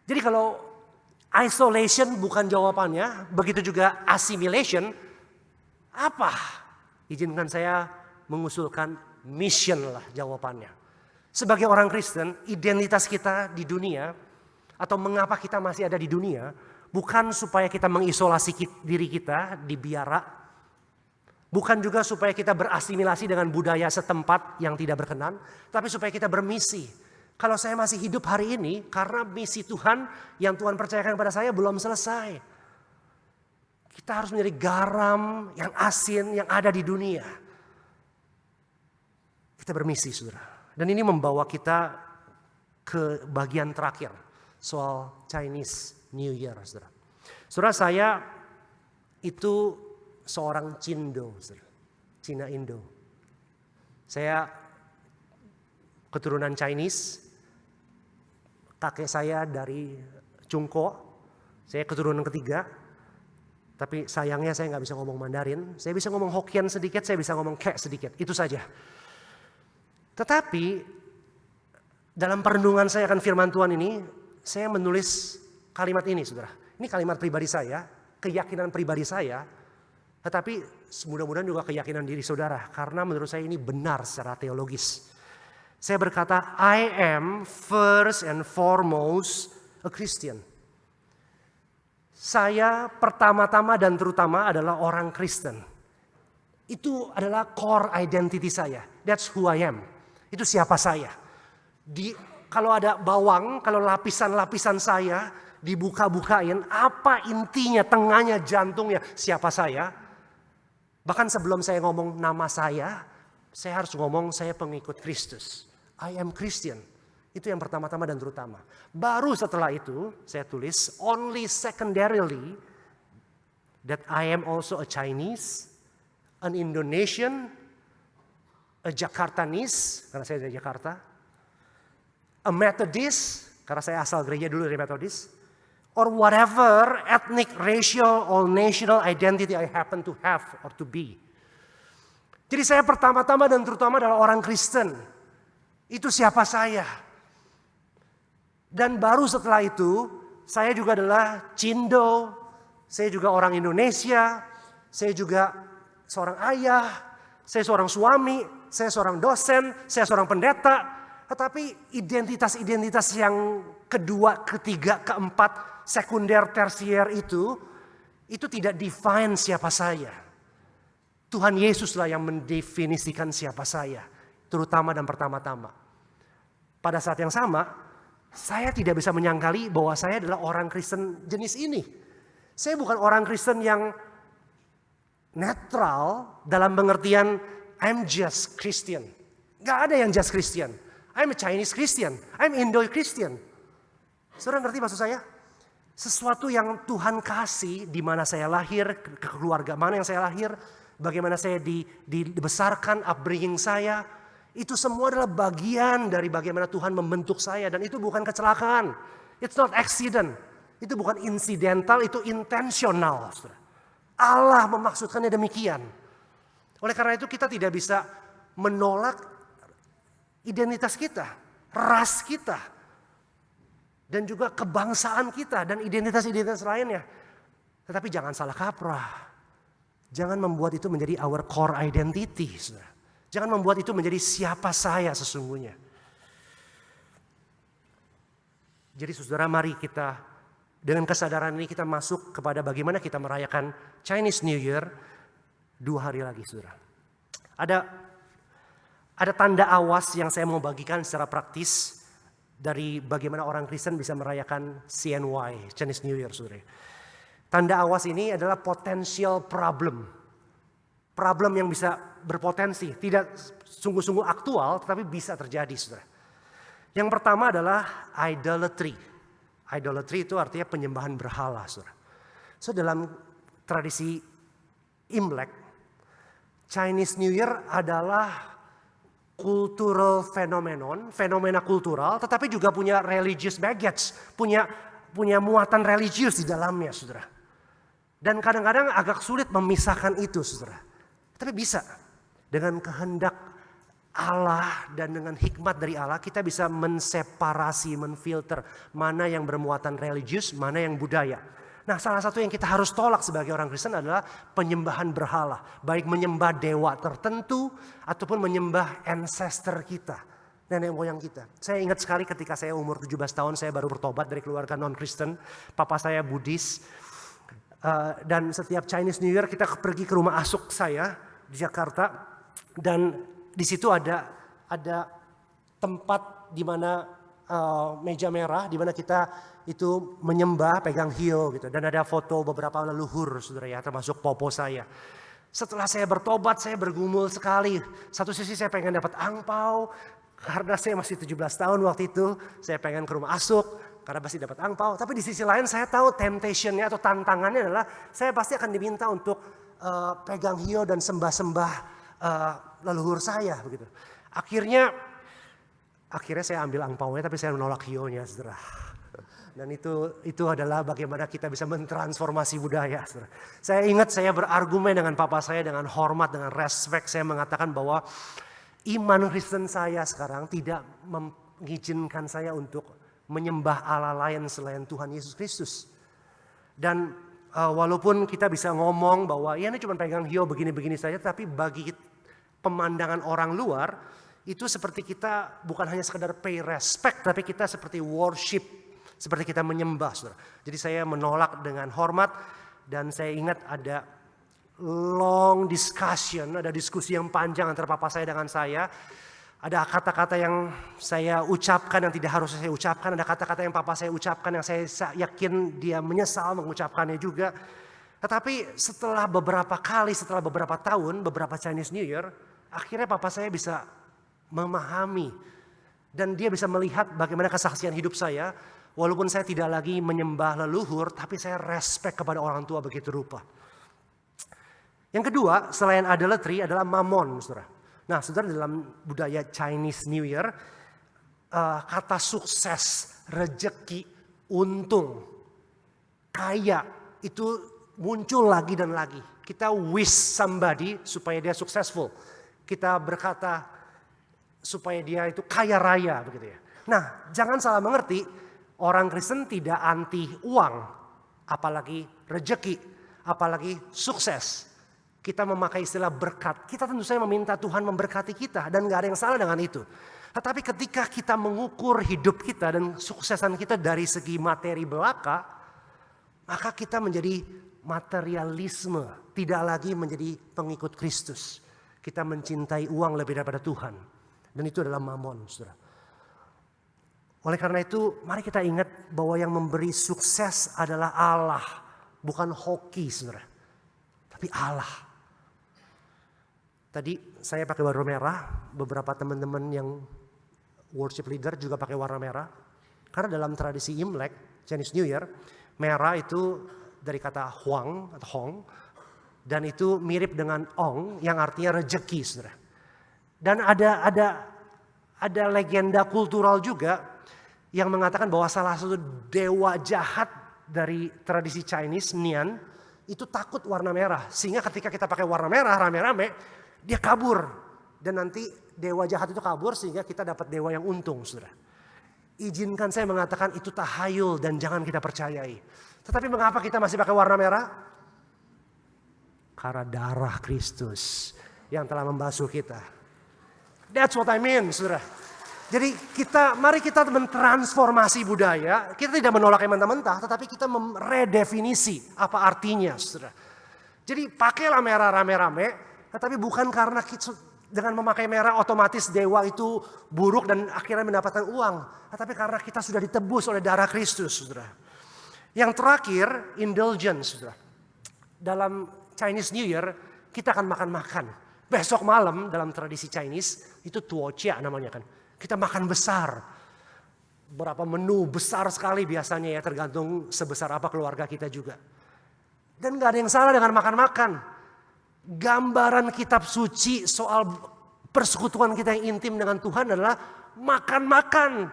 Jadi kalau isolation bukan jawabannya, begitu juga assimilation, apa? Izinkan saya mengusulkan mission lah jawabannya. Sebagai orang Kristen, identitas kita di dunia, atau mengapa kita masih ada di dunia, bukan supaya kita mengisolasi diri kita di biara, bukan juga supaya kita berasimilasi dengan budaya setempat yang tidak berkenan, tapi supaya kita bermisi. Kalau saya masih hidup hari ini, karena misi Tuhan yang Tuhan percayakan kepada saya belum selesai. Kita harus menjadi garam yang asin yang ada di dunia. Kita bermisi, saudara. Dan ini membawa kita ke bagian terakhir, soal Chinese New Year, saudara. Saudara, saya itu seorang Cindo, saudara. Cina Indo. Saya keturunan Chinese. Kakek saya dari Cungko. Saya keturunan ketiga. Tapi sayangnya saya nggak bisa ngomong Mandarin. Saya bisa ngomong Hokkien sedikit, saya bisa ngomong Kek sedikit. Itu saja. Tetapi dalam perenungan saya akan firman Tuhan ini, saya menulis kalimat ini, saudara. Ini kalimat pribadi saya, keyakinan pribadi saya, tetapi mudah-mudahan juga keyakinan diri saudara, karena menurut saya ini benar secara teologis. Saya berkata, I am first and foremost a Christian. Saya pertama-tama dan terutama adalah orang Kristen. Itu adalah core identity saya. That's who I am. Itu siapa saya. Kalau ada bawang, kalau lapisan-lapisan saya dibuka-bukain, apa intinya, tengahnya, jantungnya, siapa saya. Bahkan sebelum saya ngomong nama saya harus ngomong saya pengikut Kristus. I am Christian. Itu yang pertama-tama dan terutama. Baru setelah itu saya tulis only secondarily that I am also a Chinese, an Indonesian, a Jakartanis, karena saya dari Jakarta, a Methodist, karena saya asal gereja dulu dari Methodist, or whatever ethnic, racial, or national identity I happen to have or to be. Jadi saya pertama-tama dan terutama adalah orang Kristen. Itu siapa saya. Dan baru setelah itu, saya juga adalah Cindo, saya juga orang Indonesia, saya juga seorang ayah, saya seorang suami, saya seorang dosen, saya seorang pendeta, Tetapi identitas-identitas yang kedua, ketiga, keempat, sekunder, tersier itu tidak define siapa saya. Tuhan Yesuslah yang mendefinisikan siapa saya, terutama dan pertama-tama. Pada saat yang sama, saya tidak bisa menyangkali bahwa saya adalah orang Kristen jenis ini. Saya bukan orang Kristen yang netral dalam pengertian I'm just Christian. Gak ada yang just Christian. I'm a Chinese Christian. I'm Indo-Christian. Saudara ngerti maksud saya? Sesuatu yang Tuhan kasih di mana saya lahir, ke keluarga mana yang saya lahir, bagaimana saya dibesarkan, upbringing saya, itu semua adalah bagian dari bagaimana Tuhan membentuk saya. Dan itu bukan kecelakaan. It's not accident. Itu bukan incidental, itu intentional. Allah memaksudkannya demikian. Oleh karena itu kita tidak bisa menolak identitas kita, ras kita, dan juga kebangsaan kita dan identitas-identitas lainnya. Tetapi jangan salah kaprah. Jangan membuat itu menjadi our core identity. Jangan membuat itu menjadi siapa saya sesungguhnya. Jadi saudara, mari kita dengan kesadaran ini kita masuk kepada bagaimana kita merayakan Chinese New Year 2 hari lagi, saudara. Ada tanda awas yang saya mau bagikan secara praktis dari bagaimana orang Kristen bisa merayakan CNY, Chinese New Year, saudara. Tanda awas ini adalah potential problem. Problem yang bisa berpotensi, tidak sungguh-sungguh aktual, tetapi bisa terjadi, saudara. Yang pertama adalah idolatry. Idolatry itu artinya penyembahan berhala, saudara. So dalam tradisi Imlek, Chinese New Year adalah cultural phenomenon, fenomena kultural, tetapi juga punya religious baggage, punya muatan religius di dalamnya, saudara. Dan kadang-kadang agak sulit memisahkan itu, saudara. Tapi bisa dengan kehendak Allah dan dengan hikmat dari Allah kita bisa menseparasi, menfilter mana yang bermuatan religius, mana yang budaya. Nah, salah satu yang kita harus tolak sebagai orang Kristen adalah penyembahan berhala. Baik menyembah dewa tertentu ataupun menyembah ancestor kita, nenek moyang kita. Saya ingat sekali ketika saya umur 17 tahun saya baru bertobat dari keluarga non-Kristen. Papa saya Buddhis. Dan setiap Chinese New Year kita pergi ke rumah asuk saya di Jakarta. Dan di situ ada tempat di mana meja merah, di mana kita itu menyembah, pegang hio gitu. Dan ada foto beberapa leluhur, saudara ya, termasuk popo saya. Setelah saya bertobat, saya bergumul sekali. Satu sisi saya pengen dapat angpau, karena saya masih 17 tahun waktu itu. Saya pengen ke rumah asuk, karena pasti dapat angpau. Tapi di sisi lain saya tahu temptationnya atau tantangannya adalah saya pasti akan diminta untuk pegang hio dan sembah-sembah leluhur saya begitu. Akhirnya saya ambil angpaunya tapi saya menolak hionya, saudara. Dan itu adalah bagaimana kita bisa mentransformasi budaya, saudara. Saya ingat saya berargumen dengan papa saya dengan hormat, dengan respect. Saya mengatakan bahwa iman Kristen saya sekarang tidak mengizinkan saya untuk menyembah Allah lain selain Tuhan Yesus Kristus. Dan walaupun kita bisa ngomong bahwa ya ini cuma pegang hio begini-begini saja, tapi bagi pemandangan orang luar itu seperti kita bukan hanya sekedar pay respect, tapi kita seperti worship, seperti kita menyembah, saudara. Jadi saya menolak dengan hormat dan saya ingat ada long discussion, ada diskusi yang panjang antara papa saya dengan saya. Ada kata-kata yang saya ucapkan yang tidak harus saya ucapkan, ada kata-kata yang papa saya ucapkan yang saya yakin dia menyesal mengucapkannya juga. Tetapi setelah beberapa tahun, beberapa Chinese New Year, akhirnya papa saya bisa memahami dan dia bisa melihat bagaimana kesaksian hidup saya. Walaupun saya tidak lagi menyembah leluhur, tapi saya respect kepada orang tua begitu rupa. Yang kedua, selain idolatry adalah mammon, saudara. Nah, saudara, dalam budaya Chinese New Year, kata sukses, rejeki, untung, kaya, itu muncul lagi dan lagi. Kita wish somebody supaya dia successful. Kita berkata supaya dia itu kaya raya, begitu ya. Nah, jangan salah mengerti, orang Kristen tidak anti uang, apalagi rejeki, apalagi sukses. Kita memakai istilah berkat. Kita tentu saja meminta Tuhan memberkati kita dan gak ada yang salah dengan itu. Tetapi ketika kita mengukur hidup kita dan suksesan kita dari segi materi belaka, maka kita menjadi materialisme, tidak lagi menjadi pengikut Kristus. Kita mencintai uang lebih daripada Tuhan. Dan itu adalah mamon, saudara. Oleh karena itu, mari kita ingat bahwa yang memberi sukses adalah Allah. Bukan hoki, saudara. Tapi Allah. Tadi saya pakai warna merah, beberapa teman-teman yang worship leader juga pakai warna merah. Karena dalam tradisi Imlek, Chinese New Year, merah itu dari kata huang atau hong. Dan itu mirip dengan ong yang artinya rejeki, saudara. Dan ada legenda kultural juga yang mengatakan bahwa salah satu dewa jahat dari tradisi Chinese, Nian, itu takut warna merah. Sehingga ketika kita pakai warna merah, rame-rame, dia kabur. Dan nanti dewa jahat itu kabur sehingga kita dapat dewa yang untung, saudara. Izinkan saya mengatakan itu tahayul dan jangan kita percayai. Tetapi mengapa kita masih pakai warna merah? Karena darah Kristus yang telah membasuh kita. That's what I mean, saudara. Jadi mari kita mentransformasi budaya. Kita tidak menolak yang mentah-mentah, tetapi kita meredefinisi apa artinya, saudara. Jadi pakailah merah rame-rame, tetapi bukan karena dengan memakai merah otomatis dewa itu buruk dan akhirnya mendapatkan uang. Tetapi karena kita sudah ditebus oleh darah Kristus, saudara. Yang terakhir, indulgence, saudara. Dalam Chinese New Year, kita akan makan-makan. Besok malam dalam tradisi Chinese, itu tuocia namanya kan. Kita makan besar. Berapa menu besar sekali biasanya ya, tergantung sebesar apa keluarga kita juga. Dan gak ada yang salah dengan makan-makan. Gambaran kitab suci soal persekutuan kita yang intim dengan Tuhan adalah makan-makan.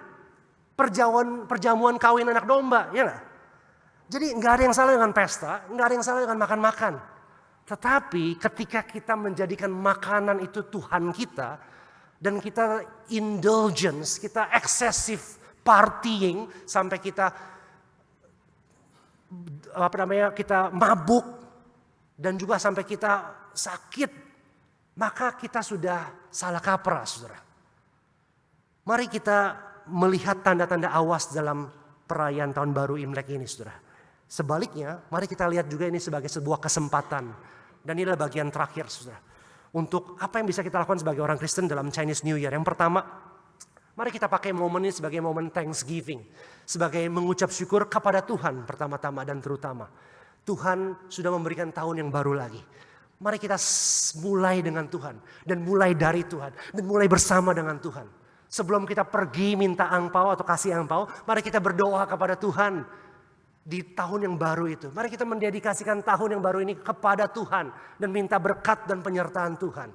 Perjamuan kawin anak domba, ya gak? Jadi gak ada yang salah dengan pesta, gak ada yang salah dengan makan-makan. Tetapi ketika kita menjadikan makanan itu Tuhan kita, dan kita indulgence, kita excessive partying, sampai kita mabuk, dan juga sampai kita sakit, maka kita sudah salah kaprah, saudara. Mari kita melihat tanda-tanda awas dalam perayaan tahun baru Imlek ini, saudara. Sebaliknya, mari kita lihat juga ini sebagai sebuah kesempatan. Dan ini adalah bagian terakhir, saudara. Untuk apa yang bisa kita lakukan sebagai orang Kristen dalam Chinese New Year. Yang pertama, mari kita pakai momen ini sebagai momen Thanksgiving. Sebagai mengucap syukur kepada Tuhan pertama-tama dan terutama. Tuhan sudah memberikan tahun yang baru lagi. Mari kita mulai dengan Tuhan. Dan mulai dari Tuhan. Dan mulai bersama dengan Tuhan. Sebelum kita pergi minta angpau atau kasih angpau, mari kita berdoa kepada Tuhan di tahun yang baru itu. Mari kita mendedikasikan tahun yang baru ini kepada Tuhan dan minta berkat dan penyertaan Tuhan.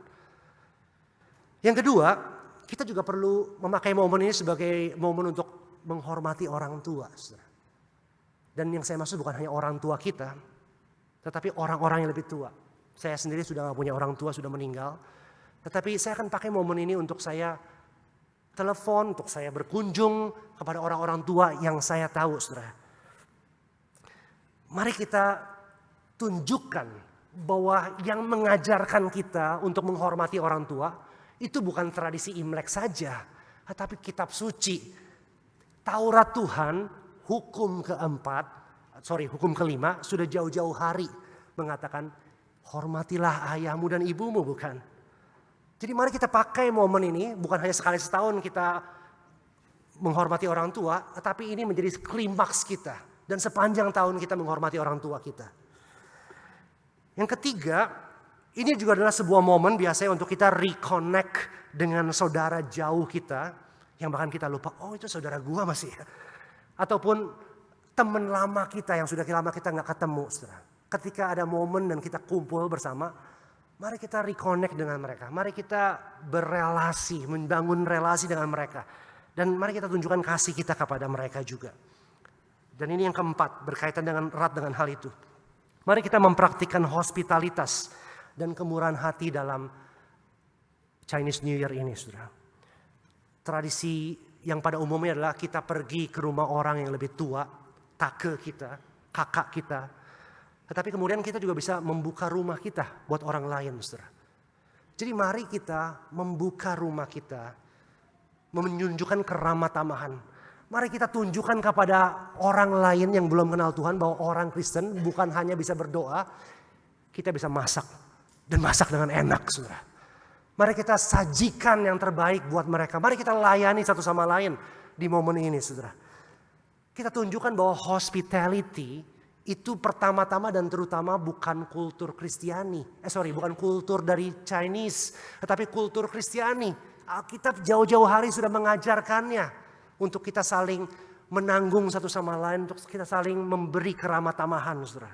Yang kedua, kita juga perlu memakai momen ini sebagai momen untuk menghormati orang tua. Dan yang saya maksud bukan hanya orang tua kita, tetapi orang-orang yang lebih tua. Saya sendiri sudah gak punya orang tua, sudah meninggal. Tetapi saya akan pakai momen ini untuk saya telepon, untuk saya berkunjung kepada orang-orang tua yang saya tahu, saudara. Mari kita tunjukkan bahwa yang mengajarkan kita untuk menghormati orang tua itu bukan tradisi Imlek saja, tetapi kitab suci. Taurat Tuhan, hukum kelima sudah jauh-jauh hari mengatakan hormatilah ayahmu dan ibumu, bukan? Jadi mari kita pakai momen ini, bukan hanya sekali setahun kita menghormati orang tua, tetapi ini menjadi klimaks kita. Dan sepanjang tahun kita menghormati orang tua kita. Yang ketiga, ini juga adalah sebuah momen biasanya untuk kita reconnect dengan saudara jauh kita. Yang bahkan kita lupa, oh itu saudara gua masih ya. Ataupun teman lama kita yang sudah lama kita gak ketemu. Saudara. Ketika ada momen dan kita kumpul bersama, mari kita reconnect dengan mereka. Mari kita berrelasi, membangun relasi dengan mereka. Dan mari kita tunjukkan kasih kita kepada mereka juga. Dan ini yang keempat, berkaitan dengan erat dengan hal itu. Mari kita mempraktikkan hospitalitas dan kemurahan hati dalam Chinese New Year ini, saudara. Tradisi yang pada umumnya adalah kita pergi ke rumah orang yang lebih tua, take kita, kakak kita. Tetapi kemudian kita juga bisa membuka rumah kita buat orang lain, saudara. Jadi mari kita membuka rumah kita, menunjukkan keramah tamahan. Mari kita tunjukkan kepada orang lain yang belum kenal Tuhan bahwa orang Kristen bukan hanya bisa berdoa, kita bisa masak. Dan masak dengan enak, saudara. Mari kita sajikan yang terbaik buat mereka. Mari kita layani satu sama lain di momen ini, saudara. Kita tunjukkan bahwa hospitality itu pertama-tama dan terutama bukan kultur Kristiani. Bukan kultur dari Chinese, tetapi kultur Kristiani. Alkitab jauh-jauh hari sudah mengajarkannya. Untuk kita saling menanggung satu sama lain, untuk kita saling memberi keramah tamahan, saudara.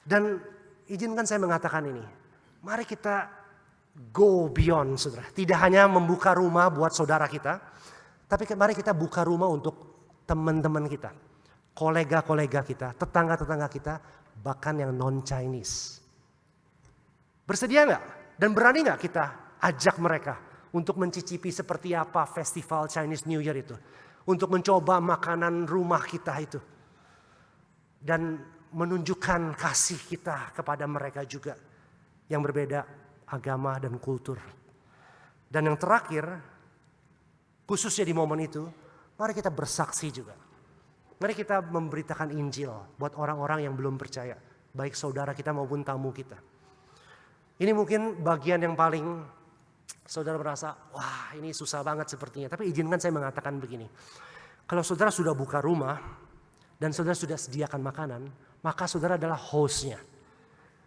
Dan izinkan saya mengatakan ini. Mari kita go beyond, saudara. Tidak hanya membuka rumah buat saudara kita, tapi mari kita buka rumah untuk teman-teman kita, kolega-kolega kita, tetangga-tetangga kita, bahkan yang non-Chinese. Bersedia nggak? Dan berani nggak kita ajak mereka untuk mencicipi seperti apa festival Chinese New Year itu. Untuk mencoba makanan rumah kita itu. Dan menunjukkan kasih kita kepada mereka juga. Yang berbeda agama dan kultur. Dan yang terakhir, khususnya di momen itu, mari kita bersaksi juga. Mari kita memberitakan Injil buat orang-orang yang belum percaya. Baik saudara kita maupun tamu kita. Ini mungkin bagian yang paling saudara merasa, wah ini susah banget sepertinya. Tapi izinkan saya mengatakan begini. Kalau saudara sudah buka rumah dan saudara sudah sediakan makanan, maka saudara adalah hostnya.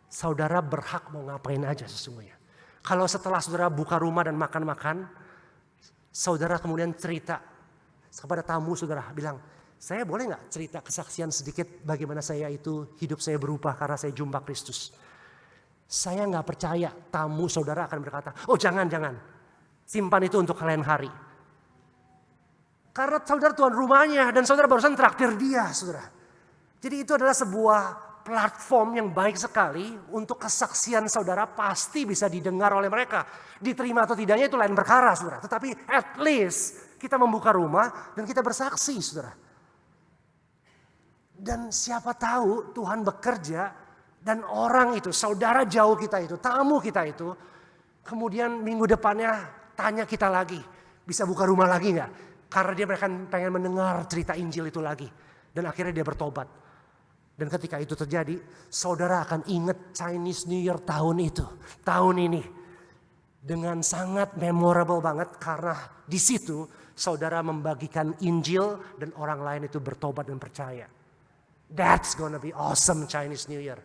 Saudara berhak mau ngapain aja sesungguhnya. Kalau setelah saudara buka rumah dan makan-makan, saudara kemudian cerita kepada tamu saudara, bilang, saya boleh gak cerita kesaksian sedikit bagaimana saya itu hidup saya berubah karena saya jumpa Kristus. Saya gak percaya tamu saudara akan berkata, oh jangan, simpan itu untuk lain hari. Karena saudara tuan rumahnya dan saudara barusan traktir dia, saudara. Jadi itu adalah sebuah platform yang baik sekali untuk kesaksian saudara pasti bisa didengar oleh mereka. Diterima atau tidaknya itu lain perkara, saudara. Tetapi at least kita membuka rumah dan kita bersaksi, saudara. Dan siapa tahu Tuhan bekerja. Dan orang itu, saudara jauh kita itu, tamu kita itu, kemudian minggu depannya tanya kita lagi, bisa buka rumah lagi gak? Karena dia pengen mendengar cerita Injil itu lagi. Dan akhirnya dia bertobat. Dan ketika itu terjadi, saudara akan ingat Chinese New Year tahun itu, tahun ini. Dengan sangat memorable banget karena di situ saudara membagikan Injil dan orang lain itu bertobat dan percaya. That's gonna be awesome Chinese New Year.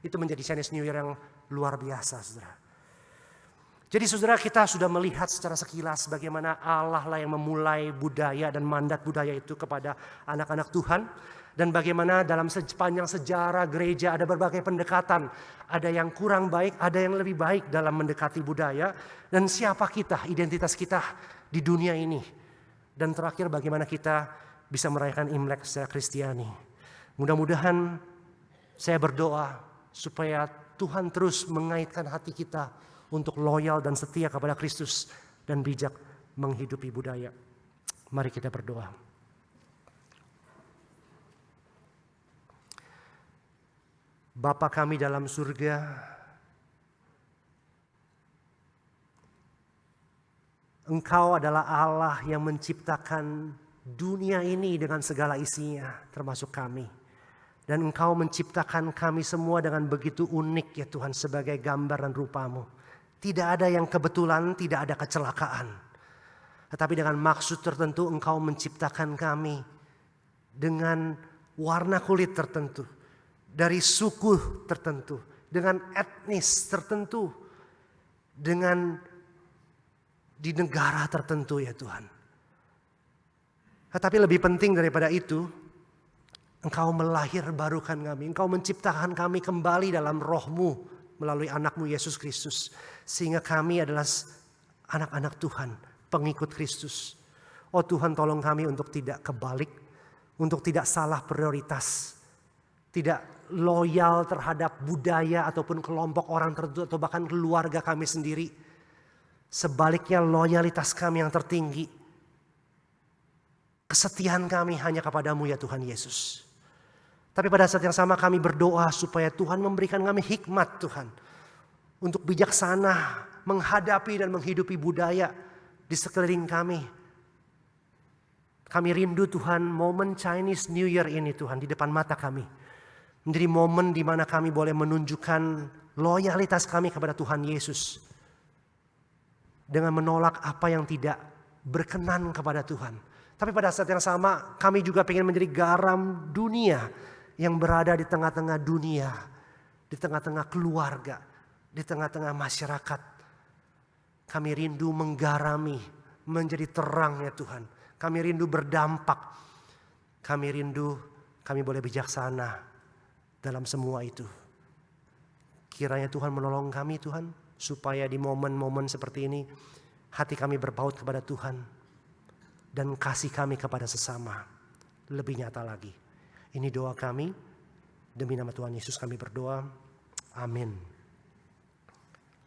Itu menjadi Chinese New Year yang luar biasa, saudara. Jadi saudara, kita sudah melihat secara sekilas bagaimana Allah lah yang memulai budaya dan mandat budaya itu kepada anak-anak Tuhan. Dan bagaimana dalam sepanjang sejarah gereja ada berbagai pendekatan. Ada yang kurang baik, ada yang lebih baik dalam mendekati budaya. Dan siapa kita, identitas kita di dunia ini. Dan terakhir bagaimana kita bisa merayakan Imlek secara Kristiani. Mudah-mudahan saya berdoa supaya Tuhan terus mengaitkan hati kita untuk loyal dan setia kepada Kristus dan bijak menghidupi budaya. Mari kita berdoa. Bapa kami dalam surga, Engkau adalah Allah yang menciptakan dunia ini dengan segala isinya, termasuk kami. Dan Engkau menciptakan kami semua dengan begitu unik ya Tuhan, sebagai gambar dan rupa-Mu. Tidak ada yang kebetulan, tidak ada kecelakaan. Tetapi dengan maksud tertentu Engkau menciptakan kami dengan warna kulit tertentu, dari suku tertentu, dengan etnis tertentu, dengan di negara tertentu ya Tuhan. Tetapi lebih penting daripada itu, Engkau melahirbarukan kami. Engkau menciptakan kami kembali dalam roh-Mu melalui anak-Mu Yesus Kristus. Sehingga kami adalah anak-anak Tuhan, pengikut Kristus. Oh Tuhan, tolong kami untuk tidak kebalik, untuk tidak salah prioritas. Tidak loyal terhadap budaya ataupun kelompok orang tertentu atau bahkan keluarga kami sendiri. Sebaliknya loyalitas kami yang tertinggi. Kesetiaan kami hanya kepadamu ya Tuhan Yesus. Tapi pada saat yang sama kami berdoa supaya Tuhan memberikan kami hikmat Tuhan. Untuk bijaksana menghadapi dan menghidupi budaya di sekeliling kami. Kami rindu Tuhan momen Chinese New Year ini Tuhan di depan mata kami. Menjadi momen di mana kami boleh menunjukkan loyalitas kami kepada Tuhan Yesus. Dengan menolak apa yang tidak berkenan kepada Tuhan. Tapi pada saat yang sama kami juga ingin menjadi garam dunia yang berada di tengah-tengah dunia. Di tengah-tengah keluarga. Di tengah-tengah masyarakat. Kami rindu menggarami, menjadi terang ya Tuhan. Kami rindu berdampak. Kami rindu kami boleh bijaksana dalam semua itu. Kiranya Tuhan menolong kami Tuhan. Supaya di momen-momen seperti ini hati kami berpaut kepada Tuhan. Dan kasih kami kepada sesama lebih nyata lagi. Ini doa kami. Demi nama Tuhan Yesus kami berdoa. Amin.